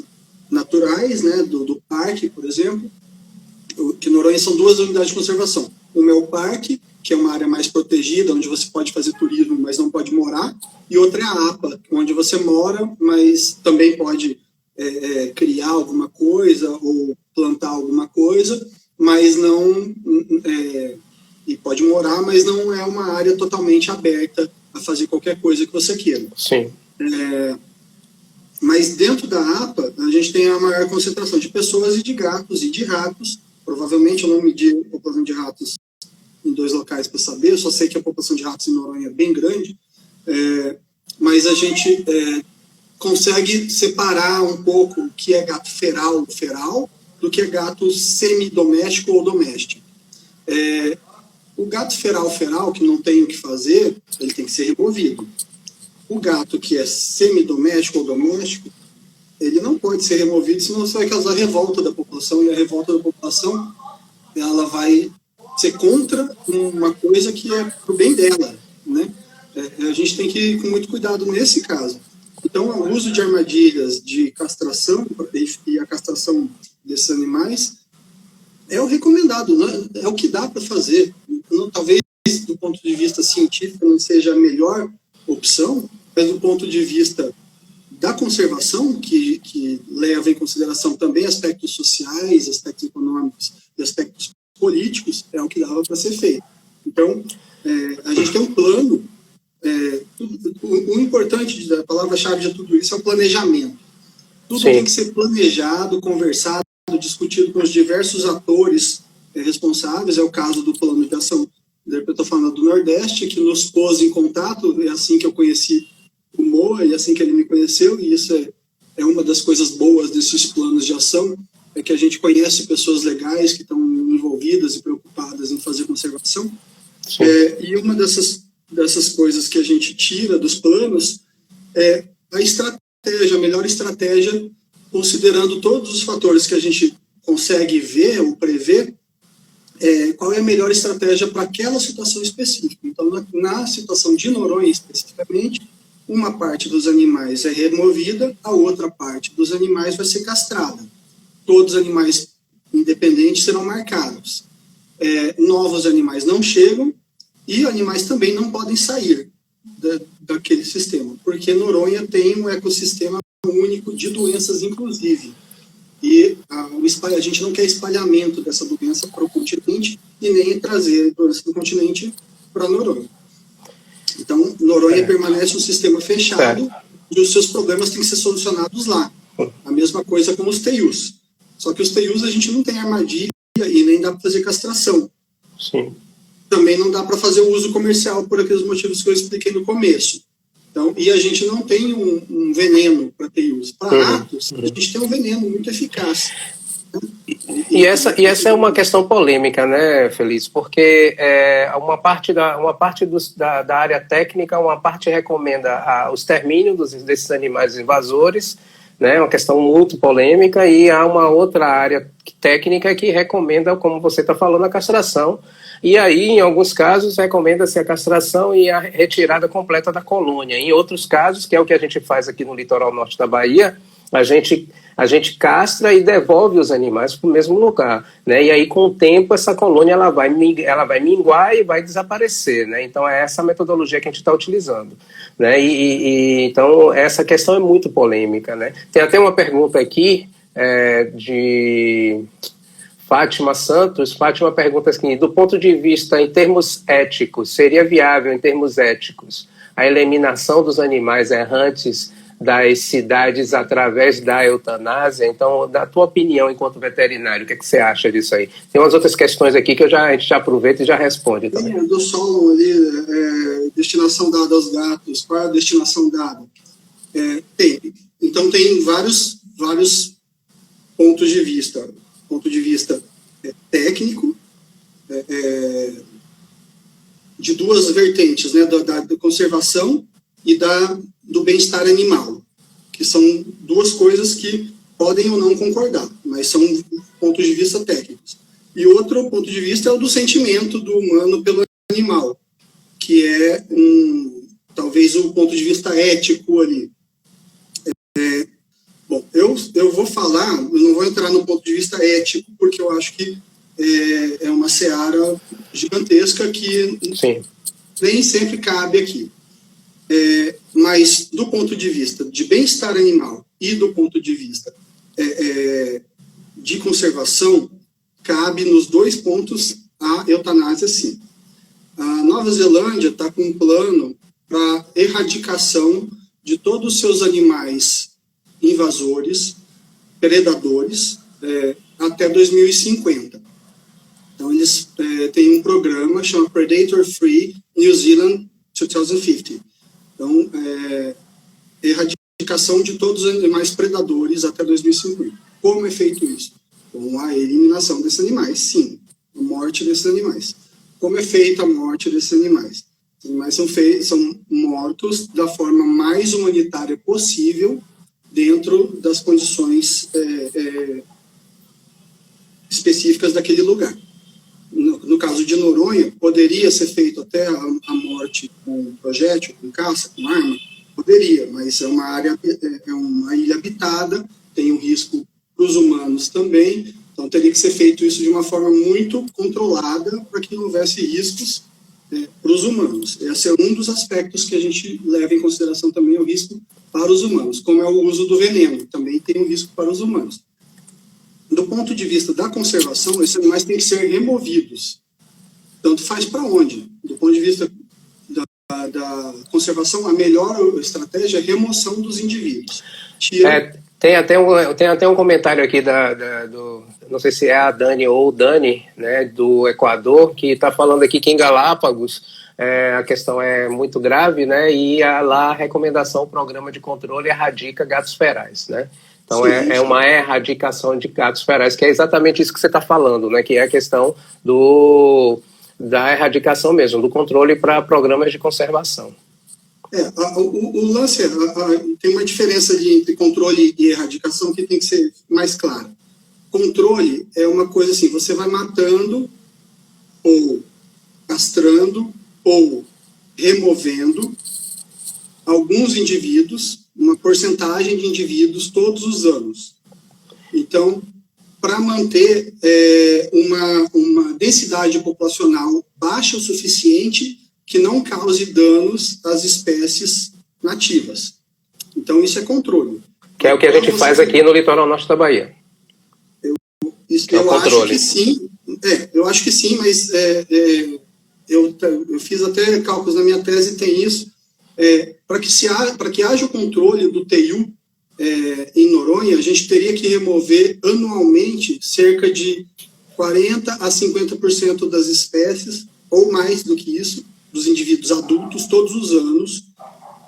naturais, né, do parque, por exemplo. Que Noronha são 2 unidades de conservação. Uma é o parque, que é uma área mais protegida, onde você pode fazer turismo, mas não pode morar. E outra é a APA, onde você mora, mas também pode criar alguma coisa ou plantar alguma coisa, mas não... e pode morar, mas não é uma área totalmente aberta a fazer qualquer coisa que você queira. Sim. Mas dentro da APA, a gente tem a maior concentração de pessoas e de gatos e de ratos. Provavelmente eu não medi a população de ratos em 2 locais para saber, eu só sei que a população de ratos em Noronha é bem grande, mas a gente consegue separar um pouco o que é gato feral do que é gato semidoméstico ou doméstico. O gato feral, que não tem o que fazer, ele tem que ser removido. O gato que é semidoméstico ou doméstico, ele não pode ser removido, senão você vai causar revolta da população, e a revolta da população ela vai ser contra uma coisa que é pro bem dela, né? A gente tem que ir com muito cuidado nesse caso. Então, o uso de armadilhas de castração e a castração desses animais é o recomendado, né? É o que dá para fazer. Talvez, do ponto de vista científico, não seja a melhor opção, mas do ponto de vista da conservação, que leva em consideração também aspectos sociais, aspectos econômicos e aspectos políticos, é o que dava para ser feito. Então, a gente tem um plano. O importante, a palavra-chave de tudo isso é o planejamento. Tudo tem que ser planejado, conversado, discutido com os diversos atores responsáveis. É o caso do plano de ação, eu estou falando do Nordeste, que nos pôs em contato. É assim que eu conheci o Moa, e assim que ele me conheceu, e isso é uma das coisas boas desses planos de ação, é que a gente conhece pessoas legais que estão envolvidas e preocupadas em fazer conservação. E uma dessas coisas que a gente tira dos planos é a melhor estratégia, considerando todos os fatores que a gente consegue ver ou prever, qual é a melhor estratégia para aquela situação específica. Então, na situação de Noronha especificamente, uma parte dos animais é removida, a outra parte dos animais vai ser castrada. Todos os animais independentes serão marcados. Novos animais não chegam e animais também não podem sair daquele sistema, porque Noronha tem um ecossistema único de doenças, inclusive. E a gente não quer espalhamento dessa doença para o continente e nem trazer a doença do continente para Noronha. Então, Noronha permanece um sistema fechado e os seus problemas têm que ser solucionados lá. A mesma coisa com os teius. Só que os teius a gente não tem armadilha e nem dá para fazer castração. Sim. Também não dá para fazer o uso comercial por aqueles motivos que eu expliquei no começo. Então, e a gente não tem um veneno para teius. Para ratos, a gente tem um veneno muito eficaz. E essa é uma questão polêmica, né, Feliz? Porque uma parte da área técnica, uma parte recomenda o extermínio desses animais invasores, né, uma questão muito polêmica, e há uma outra área técnica que recomenda, como você está falando, a castração. E aí, em alguns casos, recomenda-se a castração e a retirada completa da colônia. Em outros casos, que é o que a gente faz aqui no litoral norte da Bahia, a gente castra e devolve os animais para o mesmo lugar, né? E aí, com o tempo, essa colônia ela vai minguar e vai desaparecer, né? Então, é essa metodologia que a gente está utilizando, né? Então, essa questão é muito polêmica, né? Tem até uma pergunta aqui de Fátima Santos. Fátima pergunta assim: do ponto de vista em termos éticos, seria viável em termos éticos a eliminação dos animais errantes das cidades através da eutanásia? Então, da tua opinião enquanto veterinário, o que você acha disso aí? Tem umas outras questões aqui que a gente já aproveita e já responde também. Do Solon ali, destinação dada aos gatos, qual é a destinação dada? Então, tem vários pontos de vista. Ponto de vista técnico, de duas vertentes, né, da conservação e do bem-estar animal, que são duas coisas que podem ou não concordar, mas são pontos de vista técnicos. E outro ponto de vista é o do sentimento do humano pelo animal, que é talvez o ponto de vista ético ali. Bom, eu vou falar, eu não vou entrar no ponto de vista ético, porque eu acho que é uma seara gigantesca que nem sempre cabe aqui. Mas do ponto de vista de bem-estar animal e do ponto de vista de conservação, cabe nos dois pontos a eutanásia, sim. A Nova Zelândia está com um plano para erradicação de todos os seus animais invasores, predadores, até 2050. Então, eles têm um programa chamado Predator Free New Zealand 2050. Então, erradicação de todos os animais predadores até 2050. Como é feito isso? Com a eliminação desses animais, sim. A morte desses animais. Como é feita a morte desses animais? Os animais são mortos da forma mais humanitária possível, dentro das condições específicas daquele lugar. No caso de Noronha, poderia ser feito até a morte com projétil, com caça, com arma? Poderia, mas é uma área, é uma ilha habitada, tem um risco para os humanos também, então teria que ser feito isso de uma forma muito controlada para que não houvesse riscos para os humanos. Esse é um dos aspectos que a gente leva em consideração também, o risco para os humanos, como é o uso do veneno, também tem um risco para os humanos. Do ponto de vista da conservação, esses animais têm que ser removidos. Tanto faz para onde? Do ponto de vista da conservação, a melhor estratégia é a remoção dos indivíduos. Tem até um comentário aqui do, não sei se é a Dani ou o Dani, né, do Equador, que está falando aqui que em Galápagos a questão é muito grave, né, e lá a recomendação, o programa de controle erradica gatos ferais, né? Então é uma erradicação de gatos ferais, que é exatamente isso que você está falando, né, que é a questão da erradicação mesmo, do controle para programas de conservação. O lance tem uma diferença entre controle e erradicação que tem que ser mais clara. Controle é uma coisa assim, você vai matando ou castrando ou removendo alguns indivíduos, uma porcentagem de indivíduos todos os anos. Então, para manter uma densidade populacional baixa o suficiente que não cause danos às espécies nativas. Então, isso é controle. Que é o que a gente faz aqui no litoral norte da Bahia. Eu acho que sim. Eu acho que sim, mas eu fiz até cálculos na minha tese, tem isso. Para que haja o controle do TIU em Noronha, a gente teria que remover anualmente cerca de 40% a 50% das espécies, ou mais do que isso, dos indivíduos adultos, todos os anos,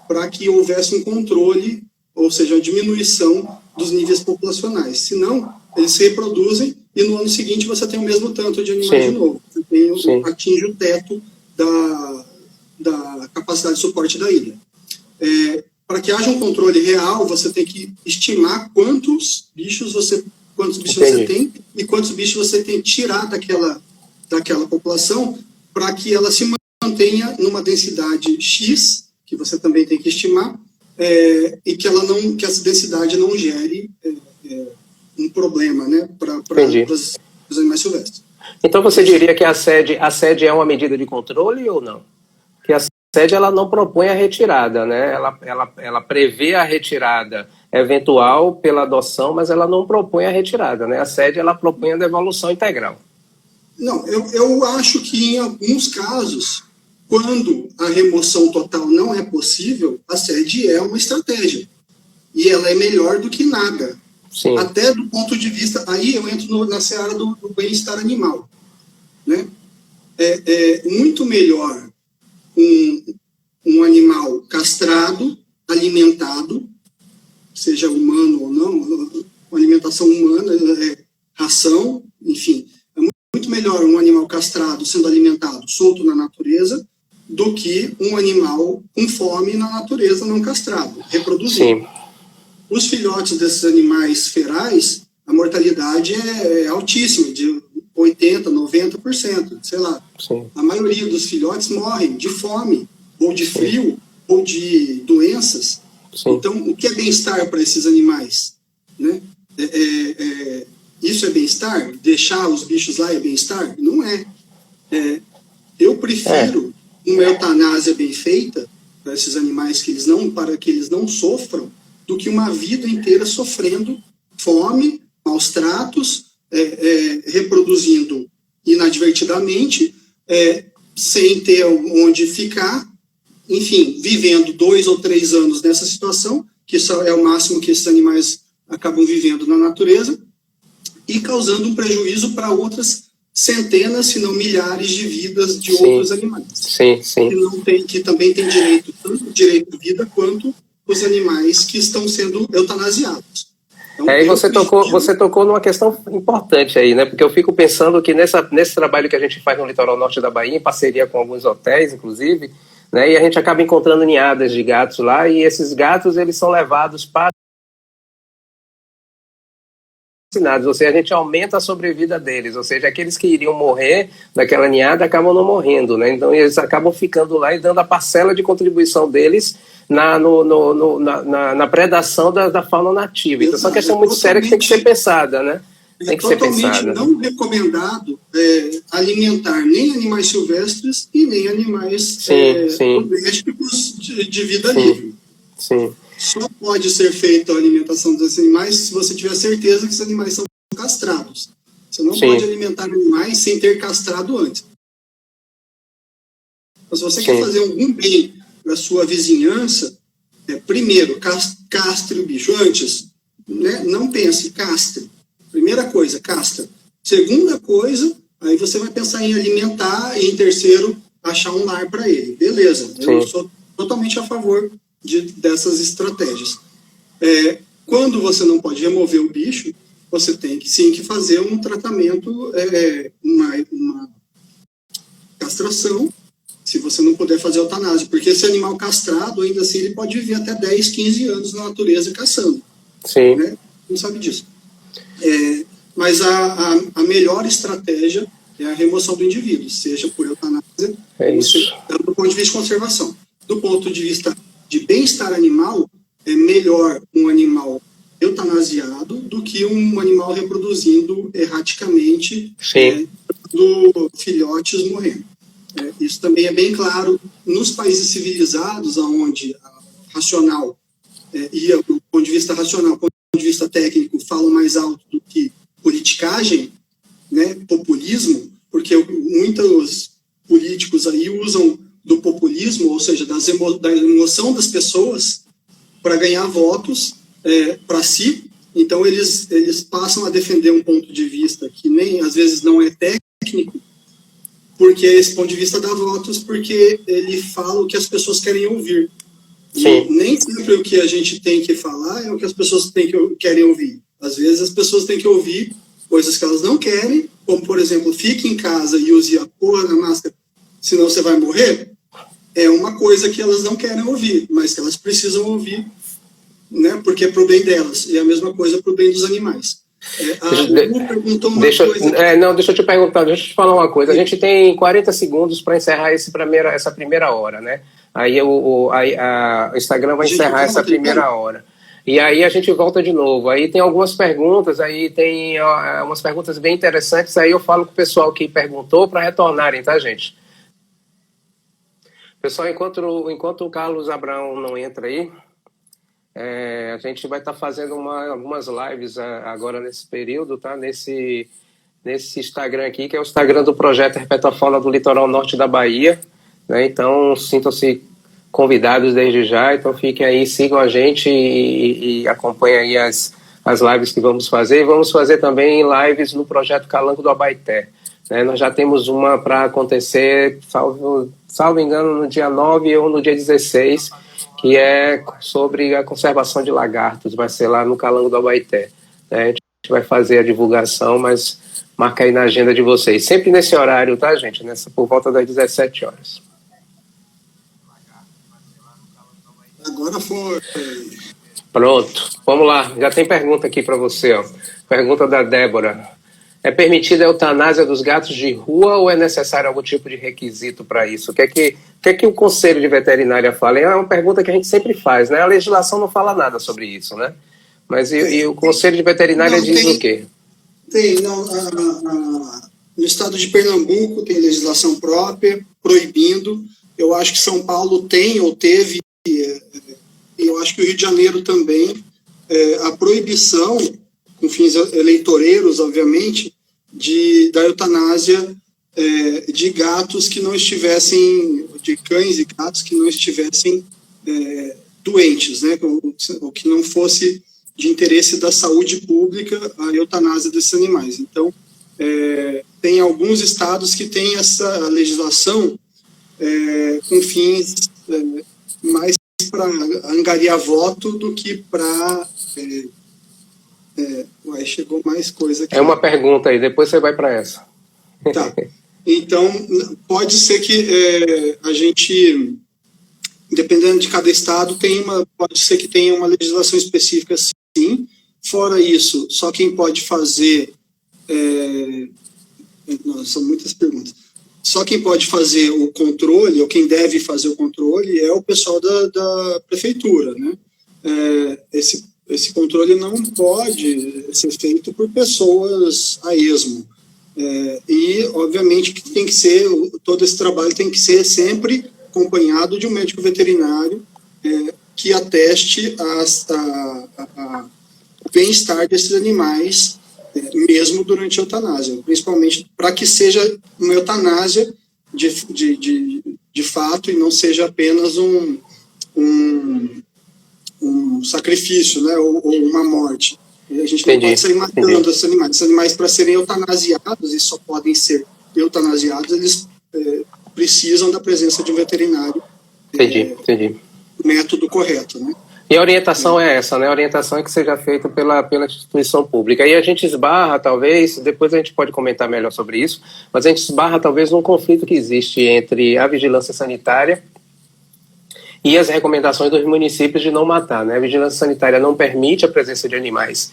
para que houvesse um controle, ou seja, a diminuição dos níveis populacionais. Senão, eles se reproduzem e no ano seguinte você tem o mesmo tanto de animais de novo. Você atinge o teto da capacidade de suporte da ilha. Para que haja um controle real, você tem que estimar quantos bichos você tem e quantos bichos você tem que tirar daquela população para que ela se mantenha numa densidade X, que você também tem que estimar, e que essa densidade não gere um problema, né, para os animais silvestres. Então você diria que a sede é uma medida de controle ou não? Que a sede ela não propõe a retirada, né? Ela prevê a retirada eventual pela adoção, mas ela não propõe a retirada, né? A sede ela propõe a devolução integral. Não, eu acho que em alguns casos, quando a remoção total não é possível, a sede é uma estratégia. E ela é melhor do que nada. Sim. Até do ponto de vista... Aí eu entro na seara do bem-estar animal. Né? É muito melhor um animal castrado, alimentado, seja humano ou não, uma alimentação humana, ração, enfim... muito melhor um animal castrado sendo alimentado solto na natureza do que um animal com fome na natureza não castrado, reproduzindo. Sim. Os filhotes desses animais ferais, a mortalidade é altíssima, de 80%, 90%, sei lá. Sim. A maioria dos filhotes morrem de fome, ou de frio, ou de doenças. Sim. Então, o que é bem-estar para esses animais? Né? Isso é bem-estar? Deixar os bichos lá é bem-estar? Não é. Eu prefiro uma eutanásia bem feita para esses animais para que eles não sofram, do que uma vida inteira sofrendo fome, maus tratos, reproduzindo inadvertidamente, sem ter onde ficar, enfim, vivendo 2 ou 3 anos nessa situação, que é o máximo que esses animais acabam vivendo na natureza, e causando um prejuízo para outras centenas, se não milhares de vidas de outros animais. Sim. Que também tem direito, tanto direito de vida, quanto os animais que estão sendo eutanasiados. Então, e você tocou numa questão importante aí, né? Porque eu fico pensando que nesse trabalho que a gente faz no litoral norte da Bahia, em parceria com alguns hotéis, inclusive, né? E a gente acaba encontrando ninhadas de gatos lá, e esses gatos, eles são levados para ou seja, a gente aumenta a sobrevida deles, ou seja, aqueles que iriam morrer daquela ninhada acabam não morrendo, né? Então eles acabam ficando lá e dando a parcela de contribuição deles na predação da fauna nativa. Então, essa é uma questão muito séria que tem que ser pensada, né? Tem que ser pensada. É totalmente não recomendado alimentar nem animais silvestres e nem animais domésticos de vida livre. Sim. Só pode ser feita a alimentação desses animais se você tiver certeza que esses animais são castrados. Você não pode alimentar animais sem ter castrado antes. Mas se você quer fazer algum bem para a sua vizinhança, primeiro, castre o bicho. Antes, né, não pense, castre. Primeira coisa, castra. Segunda coisa, aí você vai pensar em alimentar e, em terceiro, achar um lar para ele. Beleza, eu sou totalmente a favor dessas estratégias. Quando você não pode remover o bicho, você tem que fazer um tratamento, uma castração, se você não puder fazer eutanásia, porque esse animal castrado, ainda assim, ele pode viver até 10, 15 anos na natureza caçando. Sim. Né? Não sabe disso. Mas a melhor estratégia é a remoção do indivíduo, seja por eutanásia, do ponto de vista de conservação. Do ponto de vista de bem-estar animal, é melhor um animal eutanasiado do que um animal reproduzindo erraticamente, do filhotes morrendo. Isso também é bem claro nos países civilizados, onde racional e o ponto de vista racional, do ponto de vista técnico, falam mais alto do que politicagem, né, populismo, porque muitos políticos aí usam do populismo, ou seja, da emoção das pessoas, para ganhar votos para si. Então eles passam a defender um ponto de vista que nem às vezes não é técnico, porque esse ponto de vista dá votos, porque ele fala o que as pessoas querem ouvir. E nem sempre o que a gente tem que falar é o que as pessoas querem ouvir. Às vezes as pessoas têm que ouvir coisas que elas não querem, como, por exemplo, fique em casa e use a porra da máscara, senão você vai morrer. É uma coisa que elas não querem ouvir, mas que elas precisam ouvir, né, porque é pro bem delas. E a mesma coisa pro bem dos animais. A Lu perguntou uma coisa... deixa eu te perguntar, deixa eu te falar uma coisa. A gente tem 40 segundos para encerrar essa primeira hora, né? Aí o Instagram vai encerrar essa primeira hora. E aí a gente volta de novo. Aí tem algumas perguntas, aí tem umas perguntas bem interessantes. Aí eu falo com o pessoal que perguntou para retornarem, tá, gente? Pessoal, enquanto o Carlos Abraão não entra aí, a gente vai estar fazendo algumas lives agora nesse período, tá? Nesse Instagram aqui, que é o Instagram do Projeto Herpetofauna do Litoral Norte da Bahia, né? Então, sintam-se convidados desde já. Então, fiquem aí, sigam a gente e acompanhem aí as lives que vamos fazer. E vamos fazer também lives no Projeto Calango do Abaeté, né? Nós já temos uma para acontecer, salvo engano, no dia 9 ou no dia 16, que é sobre a conservação de lagartos. Vai ser lá no Calango do Abaeté, né? A gente vai fazer a divulgação, mas marca aí na agenda de vocês. Sempre nesse horário, tá, gente? Por volta das 17 horas. Agora foi. Pronto, vamos lá. Já tem pergunta aqui para você, ó. Pergunta da Débora. É permitida a eutanásia dos gatos de rua ou é necessário algum tipo de requisito para isso? O que é que o Conselho de Veterinária fala? É uma pergunta que a gente sempre faz, né? A legislação não fala nada sobre isso, né? Mas e o Conselho de Veterinária diz o quê? No estado de Pernambuco tem legislação própria, proibindo. Eu acho que São Paulo tem ou teve, eu acho que o Rio de Janeiro também, a proibição, com fins eleitoreiros, obviamente, da eutanásia de gatos que não estivessem, de cães e gatos que não estivessem doentes, né? Ou que não fosse de interesse da saúde pública a eutanásia desses animais. Então, tem alguns estados que têm essa legislação com fins mais para angariar voto do que para... chegou mais coisa aqui. É uma pergunta aí, depois você vai para essa. Tá. Então, pode ser que a gente, dependendo de cada estado, pode ser que tenha uma legislação específica, sim. Fora isso, só quem pode fazer... são muitas perguntas. Só quem pode fazer o controle, ou quem deve fazer o controle, é o pessoal da prefeitura, né? Esse controle não pode ser feito por pessoas a esmo. E, obviamente, que tem que ser, todo esse trabalho tem que ser sempre acompanhado de um médico veterinário que ateste o bem-estar desses animais, mesmo durante a eutanásia, principalmente para que seja uma eutanásia de fato e não seja apenas um sacrifício, né, ou uma morte. A gente não pode sair matando esses animais. Esses animais, para serem eutanasiados, e só podem ser eutanasiados, eles precisam da presença de um veterinário. Entendi. Método correto, né? E a orientação é essa, né? A orientação é que seja feita pela instituição pública. E a gente esbarra, talvez, depois a gente pode comentar melhor sobre isso, mas a gente esbarra, talvez, num conflito que existe entre a vigilância sanitária e as recomendações dos municípios de não matar, né? A vigilância sanitária não permite a presença de animais,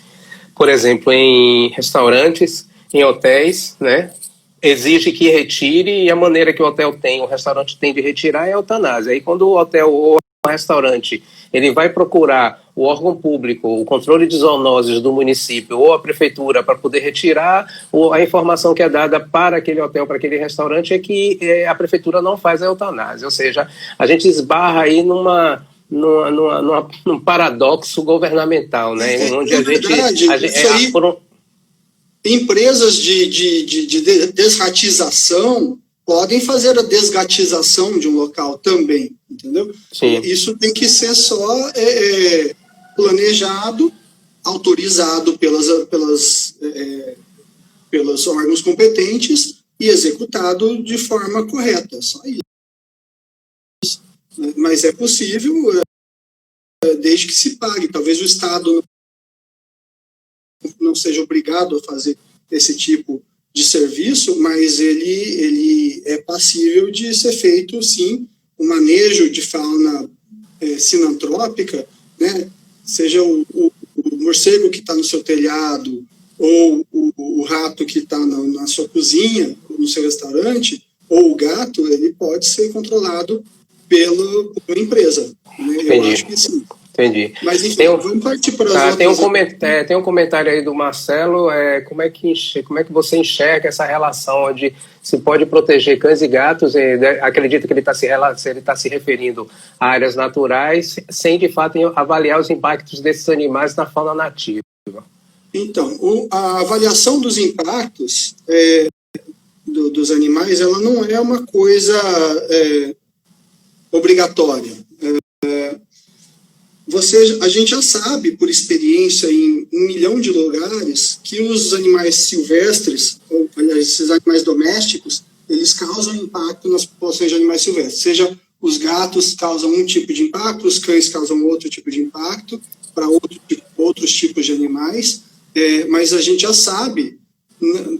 por exemplo, em restaurantes, em hotéis, né? Exige que retire, e a maneira que o hotel tem, o restaurante tem de retirar é a eutanásia. Aí quando o hotel ou o restaurante ele vai procurar o órgão público, o controle de zoonoses do município ou a prefeitura para poder retirar, a informação que é dada para aquele hotel, para aquele restaurante, é que a prefeitura não faz a eutanásia. Ou seja, a gente esbarra aí num paradoxo governamental, né? Onde empresas de desratização podem fazer a desgatização de um local também, entendeu? Sim. Isso tem que ser só planejado, autorizado pelos órgãos competentes e executado de forma correta, só isso. Mas é possível, desde que se pague. Talvez o Estado não seja obrigado a fazer esse tipo de serviço, mas ele é passível de ser feito, sim, o manejo de fauna sinantrópica, né? Seja o morcego que está no seu telhado ou o rato que está na sua cozinha, no seu restaurante, ou o gato, ele pode ser controlado pela empresa, né? Eu acho que sim. Entendi. Mas enfim, vamos partir para as outras. Tem um comentário aí do Marcelo, como é que você enxerga essa relação onde se pode proteger cães e gatos, acredito que ele está se referindo a áreas naturais, sem de fato avaliar os impactos desses animais na fauna nativa. Então, a avaliação dos impactos dos animais, ela não é uma coisa obrigatória. A gente já sabe, por experiência em 1 milhão de lugares, que os animais silvestres, ou esses animais domésticos, eles causam impacto nas populações de animais silvestres. Seja os gatos causam um tipo de impacto, os cães causam outro tipo de impacto, para outros tipos de animais, mas a gente já sabe,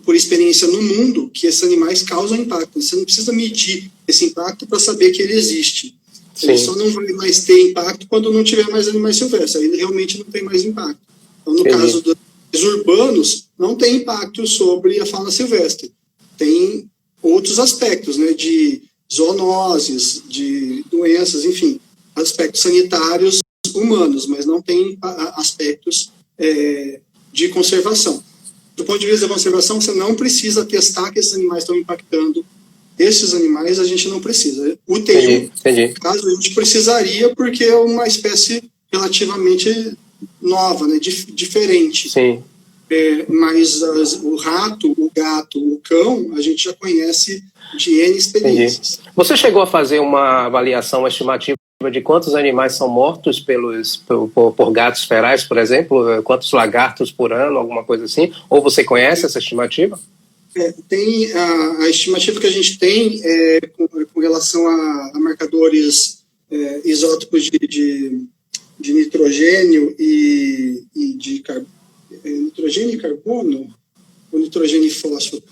por experiência no mundo, que esses animais causam impacto. Você não precisa medir esse impacto para saber que ele existe. Ele só não vai mais ter impacto quando não tiver mais animais silvestres. Aí ele realmente não tem mais impacto. Então, no caso dos urbanos, não tem impacto sobre a fauna silvestre. Tem outros aspectos, né, de zoonoses, de doenças, enfim, aspectos sanitários humanos, mas não tem aspectos de conservação. Do ponto de vista da conservação, você não precisa testar que esses animais estão impactando. Esses animais a gente não precisa. O TEU, caso a gente precisaria, porque é uma espécie relativamente nova, né, diferente. Sim. Mas o rato, o gato, o cão, a gente já conhece de N experiências. Entendi. Você chegou a fazer uma avaliação estimativa de quantos animais são mortos por gatos ferais, por exemplo? Quantos lagartos por ano, alguma coisa assim? Ou você conhece essa estimativa? Tem a estimativa que a gente tem com relação a marcadores isótopos de nitrogênio e de nitrogênio e carbono, ou nitrogênio e fósforo.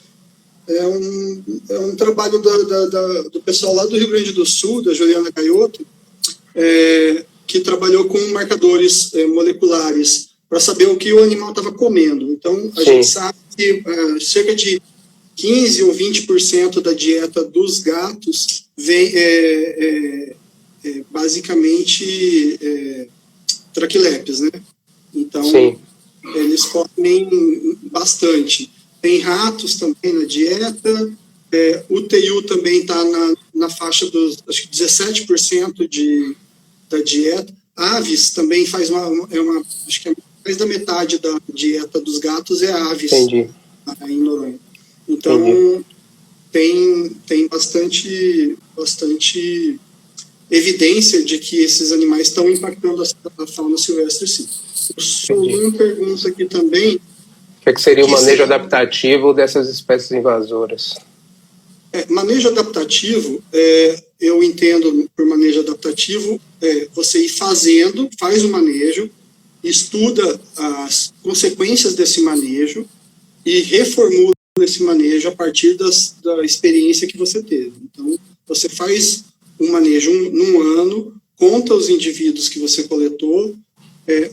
É um trabalho do pessoal lá do Rio Grande do Sul, da Juliana Gaioto, que trabalhou com marcadores moleculares para saber o que o animal estava comendo. Então, a gente sabe que cerca de 15 ou 20% da dieta dos gatos vem basicamente traquilépides, né? Então, sim, eles comem bastante. Tem ratos também na dieta, o TU também está na faixa dos, acho que 17% da dieta. Aves também faz acho que mais da metade da dieta dos gatos é aves. entendi. Em Noronha. Então, tem bastante evidência de que esses animais estão impactando a fauna silvestre, sim. O Solon pergunta aqui também... O que seria o manejo adaptativo dessas espécies invasoras? Manejo adaptativo, eu entendo por manejo adaptativo, você ir faz o manejo, estuda as consequências desse manejo e reformula esse manejo a partir da experiência que você teve. Então, você faz um manejo num ano, conta os indivíduos que você coletou,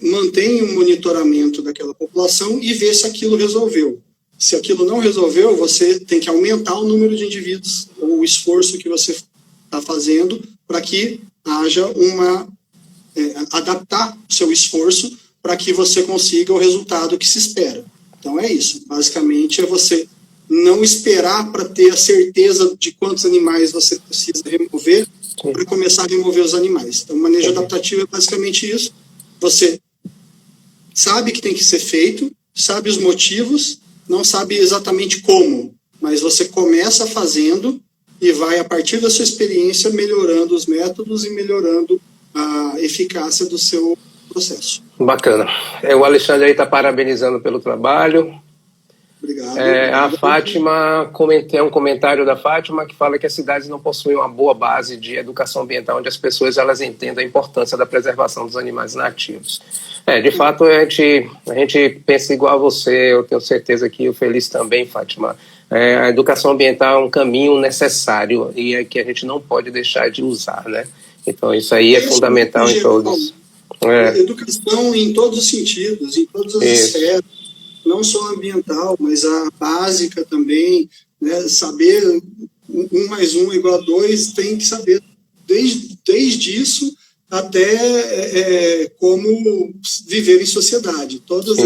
mantém um monitoramento daquela população e vê se aquilo resolveu. Se aquilo não resolveu, você tem que aumentar o número de indivíduos, ou o esforço que você está fazendo para que haja adaptar o seu esforço para que você consiga o resultado que se espera. Então é isso. Basicamente é você não esperar para ter a certeza de quantos animais você precisa remover para começar a remover os animais. Então o manejo adaptativo é basicamente isso. Você sabe que tem que ser feito, sabe os motivos, não sabe exatamente como, mas você começa fazendo e vai, a partir da sua experiência, melhorando os métodos e melhorando a eficácia do seu processo. Bacana. O Alexandre aí está parabenizando pelo trabalho. Obrigado. A Fátima, um comentário da Fátima que fala que as cidades não possuem uma boa base de educação ambiental onde as pessoas elas entendam a importância da preservação dos animais nativos. De fato, a gente pensa igual a você, eu tenho certeza que o Feliz também, Fátima. A educação ambiental é um caminho necessário e é que a gente não pode deixar de usar, né? Então, isso aí é fundamental em todos. Educação em todos os sentidos, em todas as esferas, não só ambiental, mas a básica também, né? Saber 1 mais 1 igual a 2, tem que saber desde isso até como viver em sociedade. Todas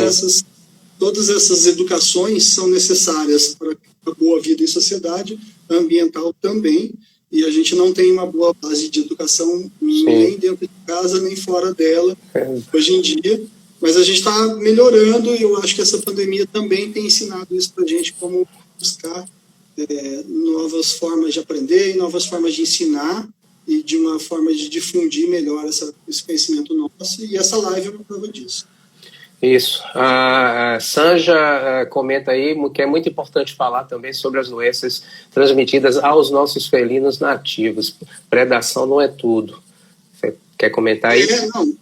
essas educações são necessárias para a boa vida em sociedade, ambiental também, e a gente não tem uma boa base de educação nem dentro de casa, nem fora dela, hoje em dia, mas a gente está melhorando e eu acho que essa pandemia também tem ensinado isso para a gente, como buscar novas formas de aprender e novas formas de ensinar e de uma forma de difundir melhor esse conhecimento nosso, e essa live é uma prova disso. Isso. A Sanja comenta aí que é muito importante falar também sobre as doenças transmitidas aos nossos felinos nativos. Predação não é tudo. Você quer comentar isso? Não.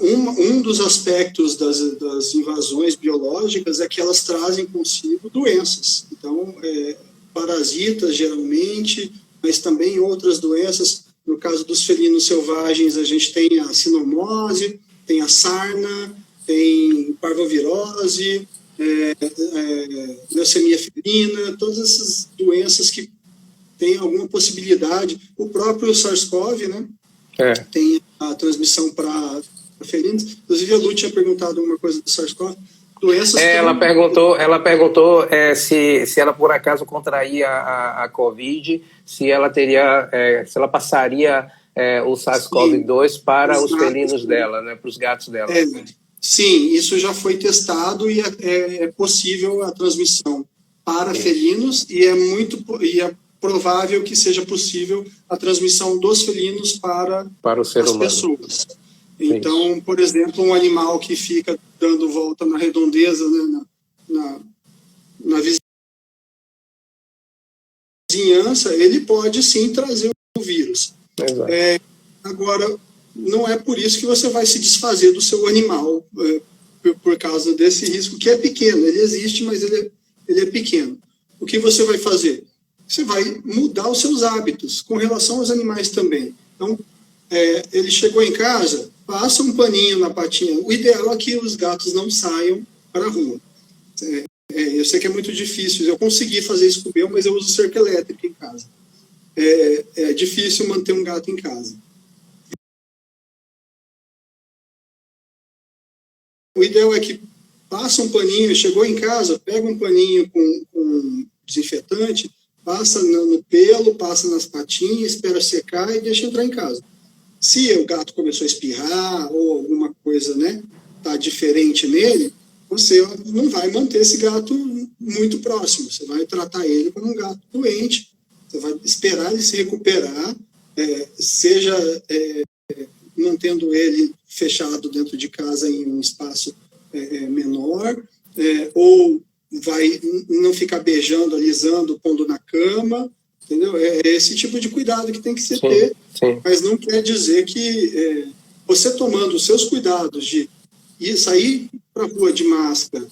Um dos aspectos das invasões biológicas é que elas trazem consigo doenças. Então, parasitas, geralmente, mas também outras doenças. No caso dos felinos selvagens, a gente tem a sinomose, tem a sarna, tem parvovirose, leucemia felina, todas essas doenças que têm alguma possibilidade. O próprio SARS-CoV, né? Tem a transmissão para felinos. Inclusive, a Lu tinha perguntado uma coisa do SARS-CoV. Ela perguntou se ela por acaso contraía a Covid, se ela passaria o SARS-CoV-2 para os felinos dela, né, para os gatos dela. Sim, isso já foi testado e é possível a transmissão para felinos e é provável que seja possível a transmissão dos felinos para o ser as humano. Pessoas. Então, por exemplo, um animal que fica dando volta na redondeza, né, na vizinhança, ele pode sim trazer o vírus. Agora, não é por isso que você vai se desfazer do seu animal, por causa desse risco, que é pequeno. Ele existe, mas ele é pequeno. O que você vai fazer? Você vai mudar os seus hábitos com relação aos animais também. Então, ele chegou em casa, passa um paninho na patinha. O ideal é que os gatos não saiam para a rua. Eu sei que é muito difícil. Eu consegui fazer isso com o meu, mas eu uso cerca elétrica em casa. É difícil manter um gato em casa. O ideal é que passa um paninho, chegou em casa, pega um paninho com desinfetante, passa no pelo, passa nas patinhas, espera secar e deixa entrar em casa. Se o gato começou a espirrar ou alguma coisa, né, tá diferente nele, você não vai manter esse gato muito próximo. Você vai tratar ele como um gato doente, você vai esperar ele se recuperar, seja mantendo ele fechado dentro de casa em um espaço menor, ou vai não ficar beijando, alisando, pondo na cama, entendeu? É esse tipo de cuidado que tem que se ter, mas não quer dizer que você tomando os seus cuidados de sair para a rua de máscara,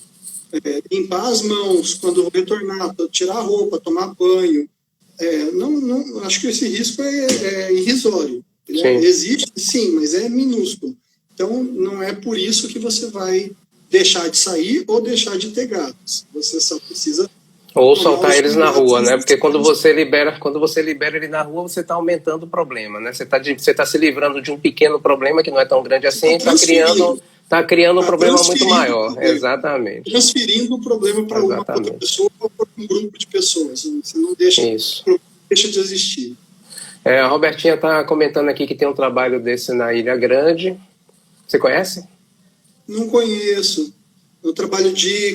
limpar as mãos quando retornar, tirar a roupa, tomar banho, não, acho que esse risco é irrisório. Existe, sim, mas é minúsculo. Então, não é por isso que você vai deixar de sair ou deixar de ter gatos. Você só precisa... Ou soltar eles na rua, né? Porque quando você libera ele na rua, você está aumentando o problema, né? Você tá se livrando de um pequeno problema que não é tão grande assim, está criando um problema muito maior. Exatamente. Transferindo o problema para uma outra pessoa ou para um grupo de pessoas. Você não deixa de existir. A Robertinha está comentando aqui que tem um trabalho desse na Ilha Grande. Você conhece? Não conheço. O trabalho de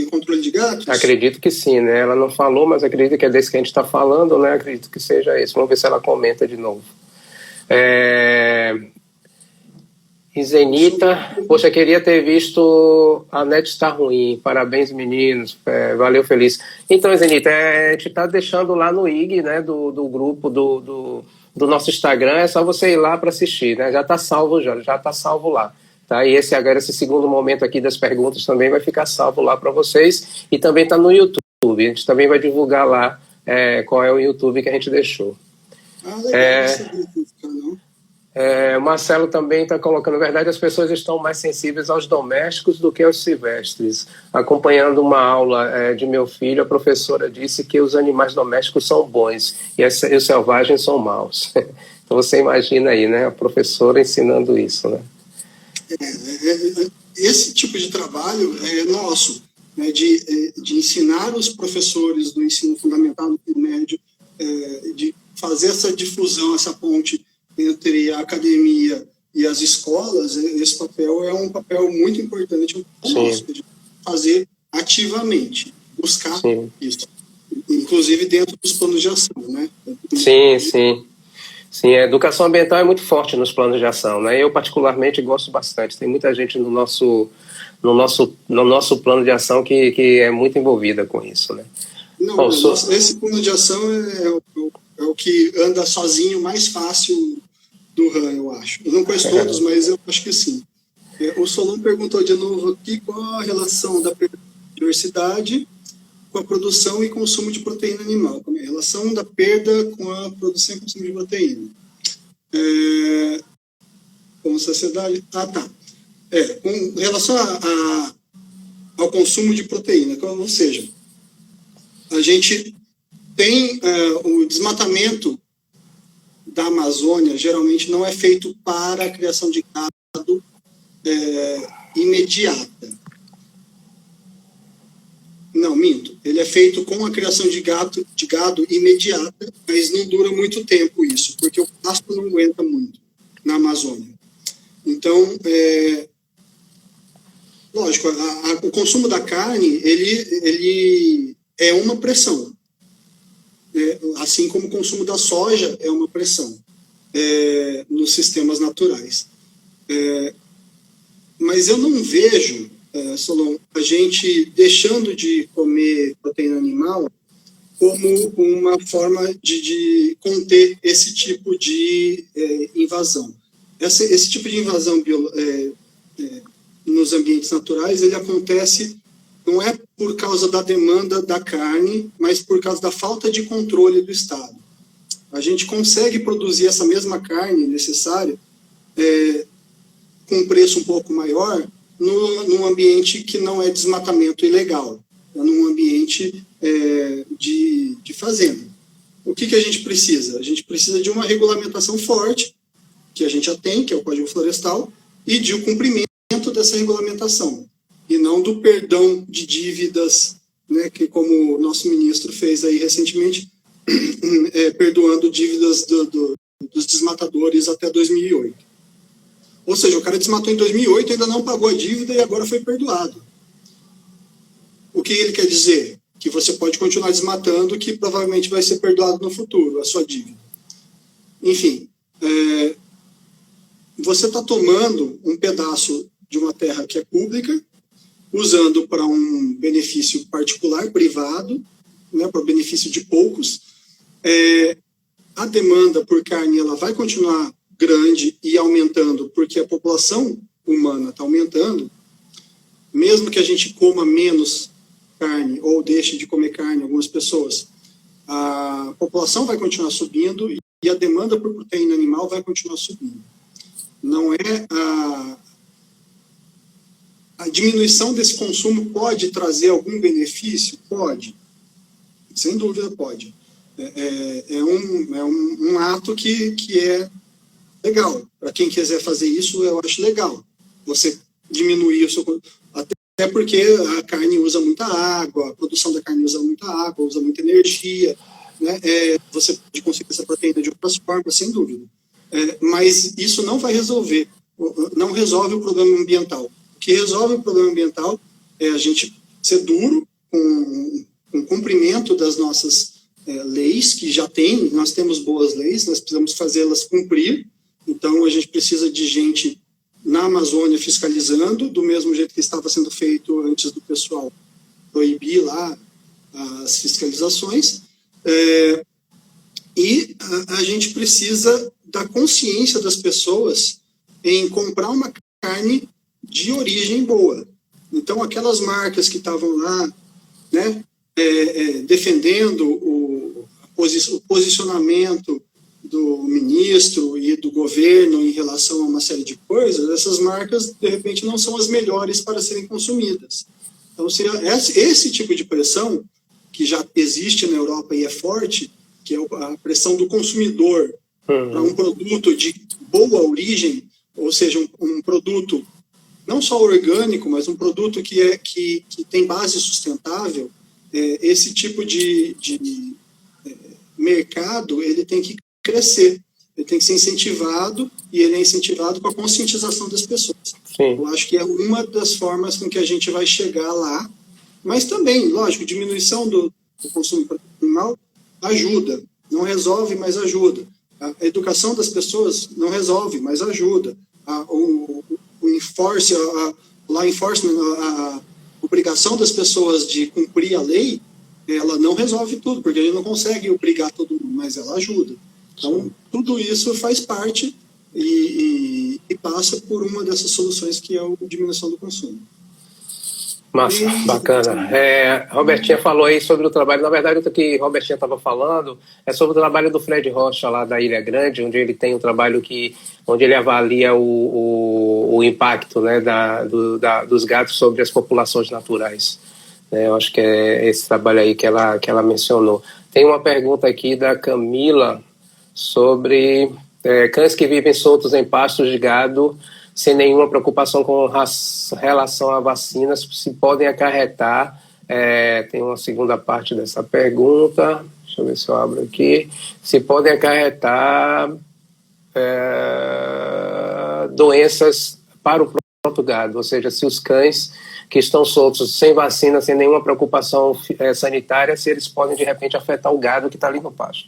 controle de gatos? Acredito que sim, né? Ela não falou, mas acredito que é desse que a gente está falando, né? Acredito que seja esse. Vamos ver se ela comenta de novo. Isenita, poxa, queria ter visto a net está ruim. Parabéns, meninos. Valeu, feliz. Então, Isenita, a gente está deixando lá no IG, né? Do grupo do nosso Instagram. É só você ir lá para assistir, né? Já está salvo lá. Tá? E esse segundo momento aqui das perguntas também vai ficar salvo lá para vocês. E também está no YouTube. A gente também vai divulgar lá qual é o YouTube que a gente deixou. Legal. O Marcelo também está colocando, na verdade, as pessoas estão mais sensíveis aos domésticos do que aos silvestres. Acompanhando uma aula de meu filho, a professora disse que os animais domésticos são bons e os selvagens são maus. Então você imagina aí, né? A professora ensinando isso, né? Esse tipo de trabalho é nosso, né, de ensinar os professores do ensino fundamental, do ensino médio, de fazer essa difusão, essa ponte entre a academia e as escolas. Esse papel é um papel muito importante, nosso, de fazer ativamente, buscar isso, inclusive dentro dos planos de ação, né? Sim, a educação ambiental é muito forte nos planos de ação, né? Eu particularmente gosto bastante. Tem muita gente no nosso plano de ação que é muito envolvida com isso, né? Não, esse plano de ação é o que anda sozinho mais fácil do RAM, eu acho. Eu não conheço todos, mas eu acho que sim. O Solon perguntou de novo aqui qual a relação da biodiversidade com a produção e consumo de proteína animal. A relação da perda com a produção e consumo de proteína. Com a sociedade... com relação ao consumo de proteína, ou seja, a gente tem o desmatamento da Amazônia, geralmente não é feito para a criação de gado imediata. Não, minto. Ele é feito com a criação de gado imediata, mas não dura muito tempo isso, porque o pasto não aguenta muito na Amazônia. Então, lógico, o consumo da carne, ele é uma pressão. Assim como o consumo da soja é uma pressão nos sistemas naturais. Mas eu não vejo, Solon, a gente deixando de comer proteína animal como uma forma de conter esse tipo de invasão. Esse tipo de invasão nos ambientes naturais, ele acontece não é por causa da demanda da carne, mas por causa da falta de controle do Estado. A gente consegue produzir essa mesma carne necessária com um preço um pouco maior num ambiente que não é desmatamento ilegal, é num ambiente de fazenda. O que a gente precisa? A gente precisa de uma regulamentação forte, que a gente já tem, que é o Código Florestal, e de um cumprimento dessa regulamentação, e não do perdão de dívidas, né, que como o nosso ministro fez aí recentemente, perdoando dívidas dos desmatadores até 2008. Ou seja, o cara desmatou em 2008, ainda não pagou a dívida e agora foi perdoado. O que ele quer dizer? Que você pode continuar desmatando, que provavelmente vai ser perdoado no futuro, a sua dívida. Enfim, você está tomando um pedaço de uma terra que é pública, usando para um benefício particular, privado, né, para o benefício de poucos. A demanda por carne ela vai continuar grande e aumentando, porque a população humana está aumentando. Mesmo que a gente coma menos carne, ou deixe de comer carne, algumas pessoas, a população vai continuar subindo e a demanda por proteína animal vai continuar subindo. Não é a diminuição desse consumo pode trazer algum benefício? Pode. Sem dúvida pode. É um ato que é legal. Para quem quiser fazer isso, eu acho legal. Você diminuir o seu... Até porque a carne usa muita água, a produção da carne usa muita água, usa muita energia, né? Você pode conseguir essa proteína de outras formas, sem dúvida. Mas isso não vai resolver, não resolve o problema ambiental. O que resolve o problema ambiental é a gente ser duro com o cumprimento das nossas leis, que já tem, nós temos boas leis, nós precisamos fazê-las cumprir. Então, a gente precisa de gente na Amazônia fiscalizando, do mesmo jeito que estava sendo feito antes do pessoal proibir lá as fiscalizações. E a gente precisa da consciência das pessoas em comprar uma carne de origem boa. Então, aquelas marcas que estavam lá, né, defendendo o posicionamento do ministro e do governo em relação a uma série de coisas, essas marcas, de repente, não são as melhores para serem consumidas. Então, esse tipo de pressão, que já existe na Europa e é forte, que é a pressão do consumidor para um produto de boa origem, ou seja, um produto não só orgânico, mas um produto que tem base sustentável, esse tipo de mercado ele tem que crescer, ele tem que ser incentivado, e ele é incentivado com a conscientização das pessoas. Sim. Eu acho que é uma das formas com que a gente vai chegar lá, mas também, lógico, diminuição do consumo animal ajuda, não resolve, mas ajuda. A educação das pessoas não resolve, mas ajuda. O law enforcement, a obrigação das pessoas de cumprir a lei, ela não resolve tudo, porque a gente não consegue obrigar todo mundo, mas ela ajuda. Então, tudo isso faz parte e passa por uma dessas soluções que é a diminuição do consumo. Massa, bacana. Robertinha falou aí sobre o trabalho, na verdade o que Robertinha estava falando é sobre o trabalho do Fred Rocha lá da Ilha Grande, onde ele tem um trabalho onde ele avalia o impacto, né, dos gatos sobre as populações naturais. Eu acho que é esse trabalho aí que ela mencionou. Tem uma pergunta aqui da Camila sobre cães que vivem soltos em pastos de gado sem nenhuma preocupação com relação a vacinas, se podem acarretar. Tem uma segunda parte dessa pergunta, deixa eu ver se eu abro aqui, se podem acarretar doenças para o próprio gado, ou seja, se os cães que estão soltos sem vacina, sem nenhuma preocupação sanitária, se eles podem de repente afetar o gado que está ali no pasto.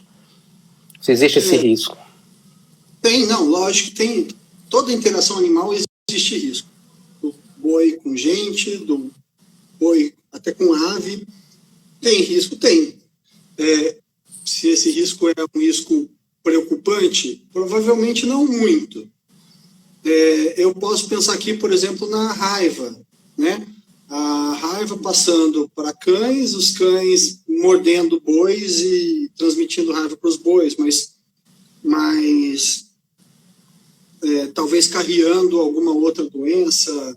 Se existe esse risco. Lógico que tem. Toda interação animal existe risco. Do boi com gente, do boi até com ave. Tem risco? Tem. Se esse risco é um risco preocupante, provavelmente não muito. Eu posso pensar aqui, por exemplo, na raiva, né? A raiva passando para cães, os cães mordendo bois e transmitindo raiva para os bois, mas talvez carreando alguma outra doença,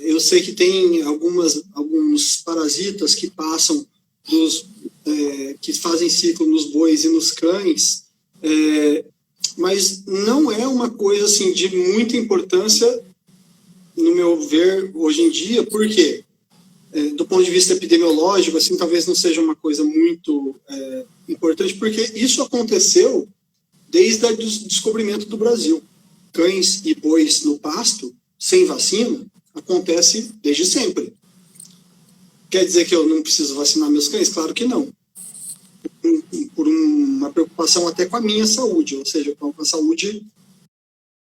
Eu sei que tem alguns parasitas que passam que fazem ciclo nos bois e nos cães, mas não é uma coisa assim de muita importância, no meu ver, hoje em dia. Por quê? Do ponto de vista epidemiológico, assim, talvez não seja uma coisa muito importante, porque isso aconteceu desde o descobrimento do Brasil. Cães e bois no pasto, sem vacina, acontece desde sempre. Quer dizer que eu não preciso vacinar meus cães? Claro que não. Por uma preocupação até com a minha saúde, ou seja, com a saúde,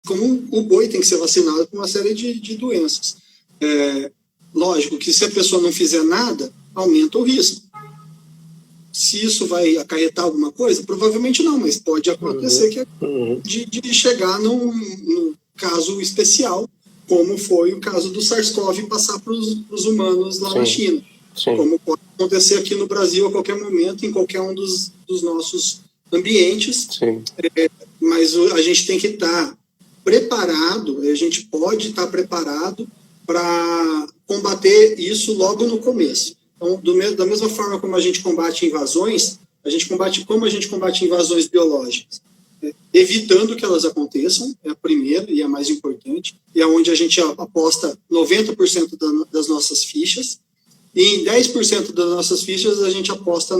como o boi tem que ser vacinado com uma série de doenças. Lógico que se a pessoa não fizer nada, aumenta o risco. Se isso vai acarretar alguma coisa, provavelmente não, mas pode acontecer de chegar num caso especial, como foi o caso do SARS-CoV passar para os humanos lá na China. Sim. Como pode acontecer aqui no Brasil a qualquer momento, em qualquer um dos nossos ambientes. Mas a gente tem que estar preparado, a gente pode estar preparado para combater isso logo no começo. Então, da mesma forma como a gente combate invasões, como a gente combate invasões biológicas? Evitando que elas aconteçam, é a primeira e a mais importante, e é onde a gente aposta 90% das nossas fichas, e em 10% das nossas fichas a gente aposta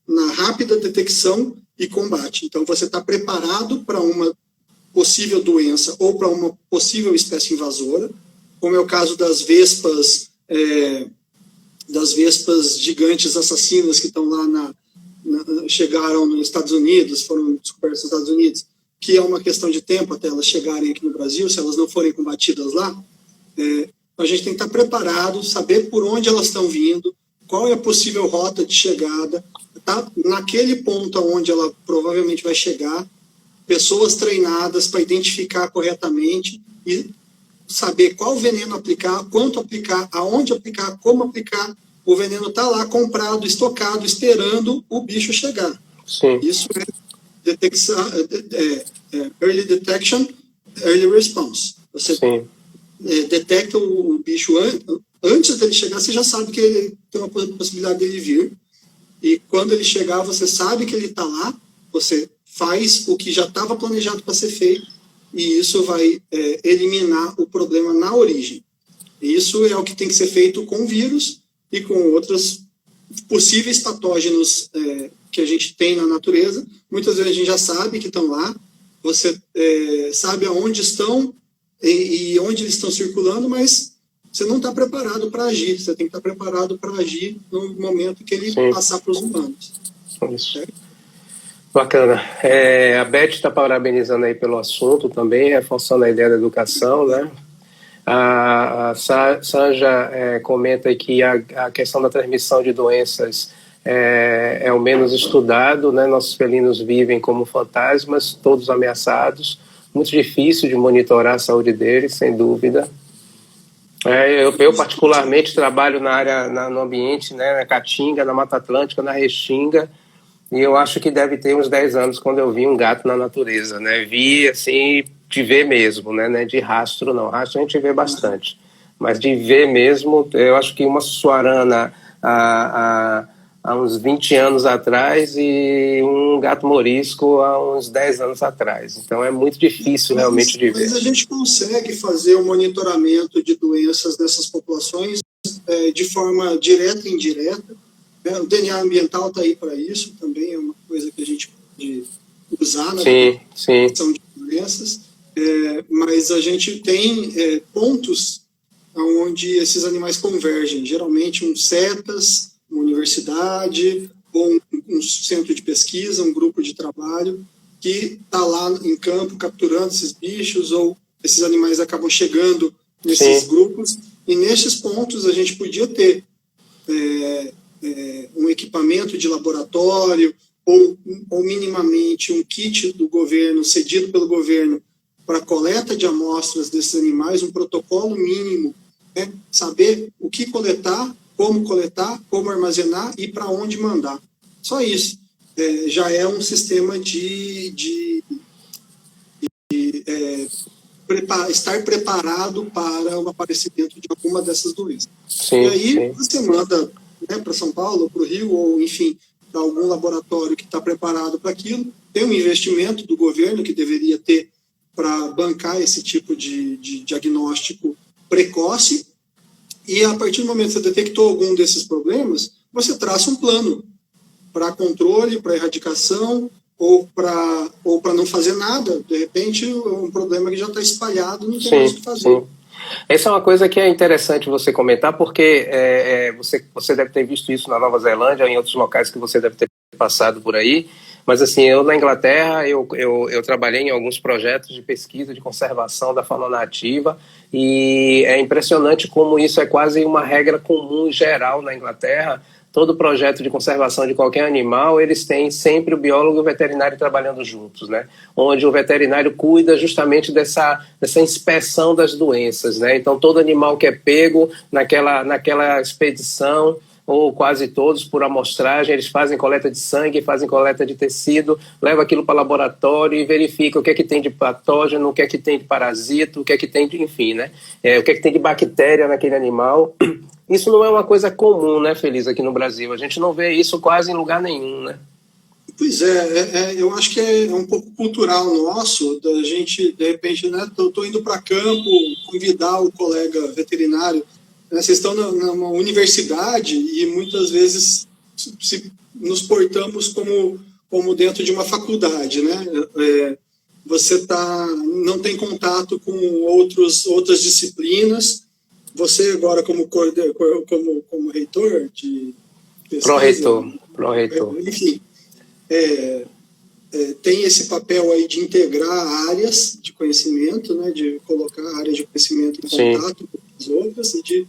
na rápida detecção e combate. Então, você está preparado para uma possível doença ou para uma possível espécie invasora, como é o caso das vespas gigantes assassinas que estão lá chegaram nos Estados Unidos, foram descobertas nos Estados Unidos, que é uma questão de tempo até elas chegarem aqui no Brasil, se elas não forem combatidas lá. A gente tem que estar preparado, saber por onde elas estão vindo, qual é a possível rota de chegada, tá? Naquele ponto onde ela provavelmente vai chegar, pessoas treinadas para identificar corretamente e saber qual veneno aplicar, quanto aplicar, aonde aplicar, como aplicar. O veneno está lá comprado, estocado, esperando o bicho chegar. Sim. Isso é early detection, early response. Você detecta o bicho antes dele chegar, você já sabe que ele tem uma possibilidade dele vir. E quando ele chegar, você sabe que ele está lá, você faz o que já estava planejado para ser feito, e isso vai eliminar o problema na origem. E isso é o que tem que ser feito com vírus e com outros possíveis patógenos que a gente tem na natureza. Muitas vezes a gente já sabe que estão lá, você sabe aonde estão e onde eles estão circulando, mas você não está preparado para agir. Você tem que estar preparado para agir no momento que ele passar para os humanos. Isso. Bacana. A Beth está parabenizando aí pelo assunto também, reforçando a ideia da educação, né? A Sanja comenta aí que a questão da transmissão de doenças é o menos estudado, né? Nossos felinos vivem como fantasmas, todos ameaçados, muito difícil de monitorar a saúde deles, sem dúvida. Eu particularmente trabalho na área, no ambiente, né, na Caatinga, na Mata Atlântica, na Restinga, e eu acho que deve ter uns 10 anos quando eu vi um gato na natureza, né? Vi, assim, de ver mesmo, né? De rastro não. Rastro a gente vê bastante. Mas de ver mesmo, eu acho que uma suarana há uns 20 anos atrás e um gato morisco há uns 10 anos atrás. Então é muito difícil realmente de ver. Mas a gente consegue fazer o monitoramento de doenças dessas populações de forma direta e indireta. O DNA ambiental está aí para isso também, é uma coisa que a gente pode usar na detecção de doenças, mas a gente tem pontos onde esses animais convergem, geralmente um CETAS, uma universidade, ou um centro de pesquisa, um grupo de trabalho, que está lá em campo capturando esses bichos, ou esses animais acabam chegando nesses grupos, e nesses pontos a gente podia ter um equipamento de laboratório ou minimamente um kit do governo, cedido pelo governo, para coleta de amostras desses animais, um protocolo mínimo, né? Saber o que coletar, como armazenar e para onde mandar. Só isso. Já é um sistema de estar preparado para o aparecimento de alguma dessas doenças. Sim, e aí sim. você manda, né, para São Paulo, para o Rio, ou enfim, para algum laboratório que está preparado para aquilo. Tem um investimento do governo que deveria ter para bancar esse tipo de diagnóstico precoce, e a partir do momento que você detectou algum desses problemas, você traça um plano para controle, para erradicação, ou para não fazer nada. De repente, um problema que já está espalhado, não tem mais o que fazer. Sim. Essa é uma coisa que é interessante você comentar, porque você deve ter visto isso na Nova Zelândia, em outros locais que você deve ter passado por aí. Mas assim, eu na Inglaterra, eu trabalhei em alguns projetos de pesquisa de conservação da fauna nativa, e é impressionante como isso é quase uma regra comum geral na Inglaterra. Todo projeto de conservação de qualquer animal, eles têm sempre o biólogo e o veterinário trabalhando juntos, né? Onde o veterinário cuida justamente dessa inspeção das doenças, né? Então, todo animal que é pego naquela expedição, ou quase todos, por amostragem, eles fazem coleta de sangue, fazem coleta de tecido, levam aquilo para o laboratório e verificam o que é que tem de patógeno, o que é que tem de parasito, o que é que tem de, enfim, né? O que é que tem de bactéria naquele animal. Isso não é uma coisa comum, né, Feliz, aqui no Brasil. A gente não vê isso quase em lugar nenhum, né? Pois eu acho que é um pouco cultural nosso, da gente, de repente, né, estou indo para campo, convidar o colega veterinário, né, vocês estão numa universidade e muitas vezes nos portamos como dentro de uma faculdade, né? Você não tem contato com outras disciplinas. Você agora como reitor de pesquisa, pró-reitor. Enfim, tem esse papel aí de integrar áreas de conhecimento, né, de colocar áreas de conhecimento em contato com as outras e de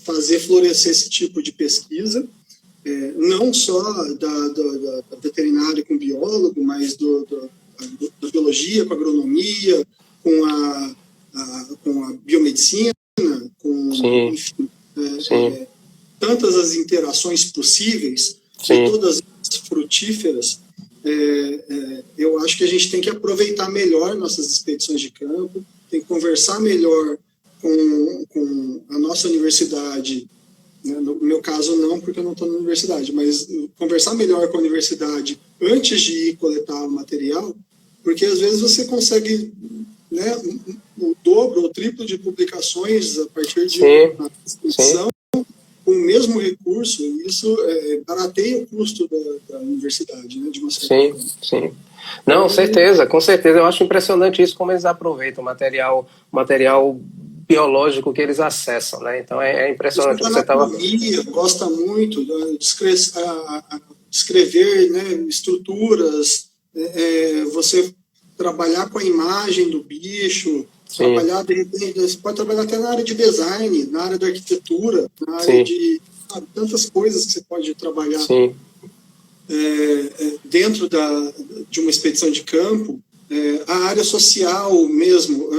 fazer florescer esse tipo de pesquisa, não só da veterinária com biólogo, mas da biologia, com a agronomia, com a biomedicina, enfim, tantas as interações possíveis, e todas as frutíferas. Eu acho que a gente tem que aproveitar melhor nossas expedições de campo, tem que conversar melhor com a nossa universidade, né? No meu caso não, porque eu não estou na universidade, mas conversar melhor com a universidade antes de ir coletar o material, porque às vezes você consegue, né, o dobro ou triplo de publicações a partir de uma expedição com o mesmo recurso, e isso barateia o custo da universidade, né, de uma certa forma. Sim. Não, certeza, com certeza. Eu acho impressionante isso, como eles aproveitam o material biológico que eles acessam, né? Então é impressionante. Você gosta muito de descrever, né, estruturas, você trabalhar com a imagem do bicho, trabalhar, de repente, você pode trabalhar até na área de design, na área da arquitetura, na área de tantas coisas que você pode trabalhar dentro de uma expedição de campo, a área social mesmo,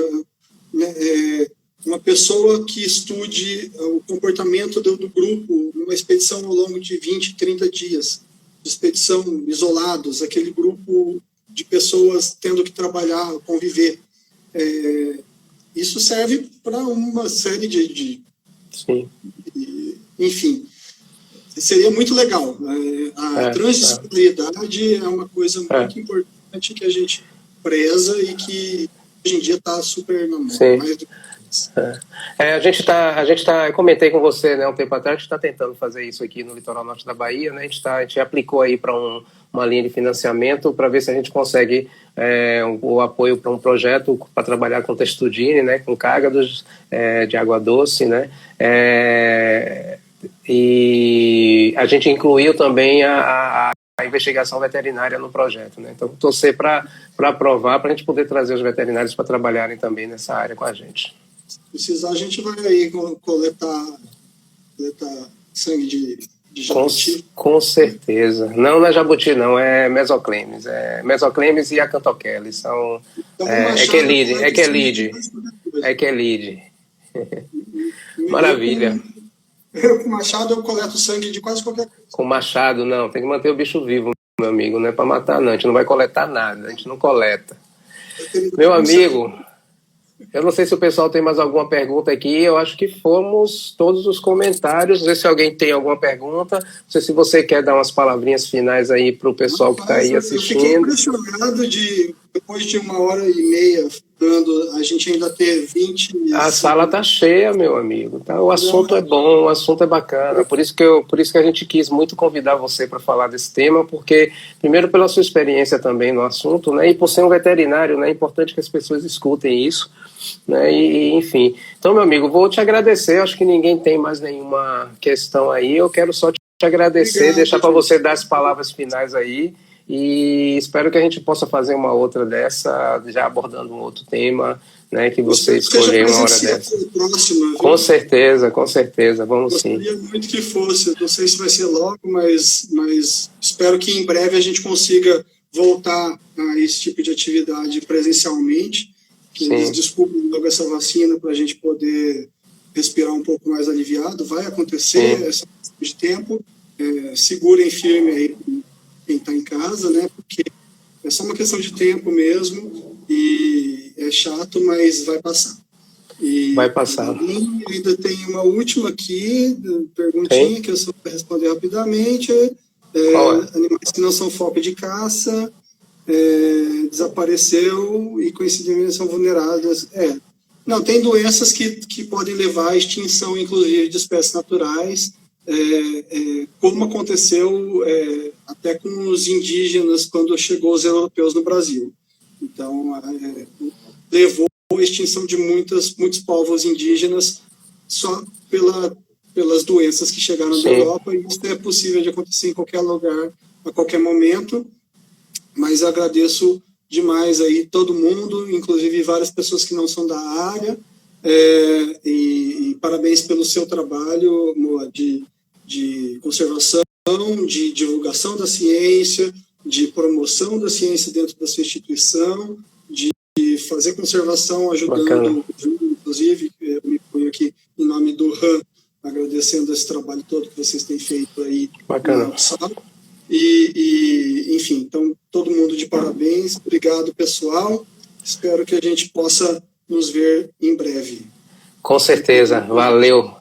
uma pessoa que estude o comportamento do grupo numa expedição ao longo de 20, 30 dias, de expedição isolados, aquele grupo de pessoas tendo que trabalhar, conviver. Isso serve para uma série enfim, seria muito legal. A transdisciplinaridade é uma coisa muito importante que a gente preza e que hoje em dia está super na moda. Mais do que a gente tá, eu comentei com você, né, um tempo atrás, a gente está tentando fazer isso aqui no litoral norte da Bahia, né, a gente aplicou aí para uma linha de financiamento para ver se a gente consegue o apoio para um projeto para trabalhar com textudine, né, com cágados de água doce, né, e a gente incluiu também a investigação veterinária no projeto, né, então torcer para aprovar, para a gente poder trazer os veterinários para trabalharem também nessa área com a gente. Se precisar, a gente vai aí coletar sangue de jabuti. Com certeza. Não é jabuti, não. É mesoclemes. É mesoclemes e acantoquele. São... Então, Equelide. Maravilha. Com machado eu coleto sangue de quase qualquer coisa. Com machado, não. Tem que manter o bicho vivo, meu amigo. Não é para matar, não. A gente não vai coletar nada. A gente não coleta. Meu amigo... Eu não sei se o pessoal tem mais alguma pergunta aqui. Eu acho que fomos todos os comentários. Não sei se alguém tem alguma pergunta. Não sei se você quer dar umas palavrinhas finais aí para o pessoal que está aí assistindo. Eu fiquei impressionado depois de 1h30 falando, a gente ainda ter 20... A sala está cheia, meu amigo. Tá? O assunto é bom, o assunto é bacana. Por isso que a gente quis muito convidar você para falar desse tema, porque, primeiro, pela sua experiência também no assunto, né? E por ser um veterinário, né? É importante que as pessoas escutem isso. Né? E, enfim. Então, meu amigo, vou te agradecer. Acho que ninguém tem mais nenhuma questão aí. Eu quero só te agradecer, obrigado, deixar para você dar as palavras finais aí. E espero que a gente possa fazer uma outra dessa, já abordando um outro tema, né, que você escolheu uma hora dessa. Próxima, com certeza, vamos sim. Gostaria muito que fosse, não sei se vai ser logo, mas espero que em breve a gente consiga voltar a esse tipo de atividade presencialmente, que eles descobrem logo essa vacina para a gente poder respirar um pouco mais aliviado. Vai acontecer essa questão de tempo, segurem firme aí quem está em casa, né? Porque é só uma questão de tempo mesmo e é chato, mas vai passar. Vai passar. E ainda tem uma última aqui, perguntinha, que eu só vou responder rapidamente. Animais que não são foco de caça, desapareceu e coincidentemente são vulneráveis. Não, tem doenças que podem levar à extinção, inclusive, de espécies naturais, como aconteceu até com os indígenas quando chegou os europeus no Brasil. Então, levou à extinção de muitos povos indígenas só pelas doenças que chegaram da Europa, e isso é possível de acontecer em qualquer lugar, a qualquer momento. Mas agradeço demais aí todo mundo, inclusive várias pessoas que não são da área, e parabéns pelo seu trabalho, Moa, de conservação, de divulgação da ciência, de promoção da ciência dentro da sua instituição, de fazer conservação, ajudando, inclusive, eu me ponho aqui em nome do RAM, agradecendo esse trabalho todo que vocês têm feito aí. Bacana. Enfim, então, todo mundo de parabéns, obrigado, pessoal, espero que a gente possa nos ver em breve. Com certeza, valeu.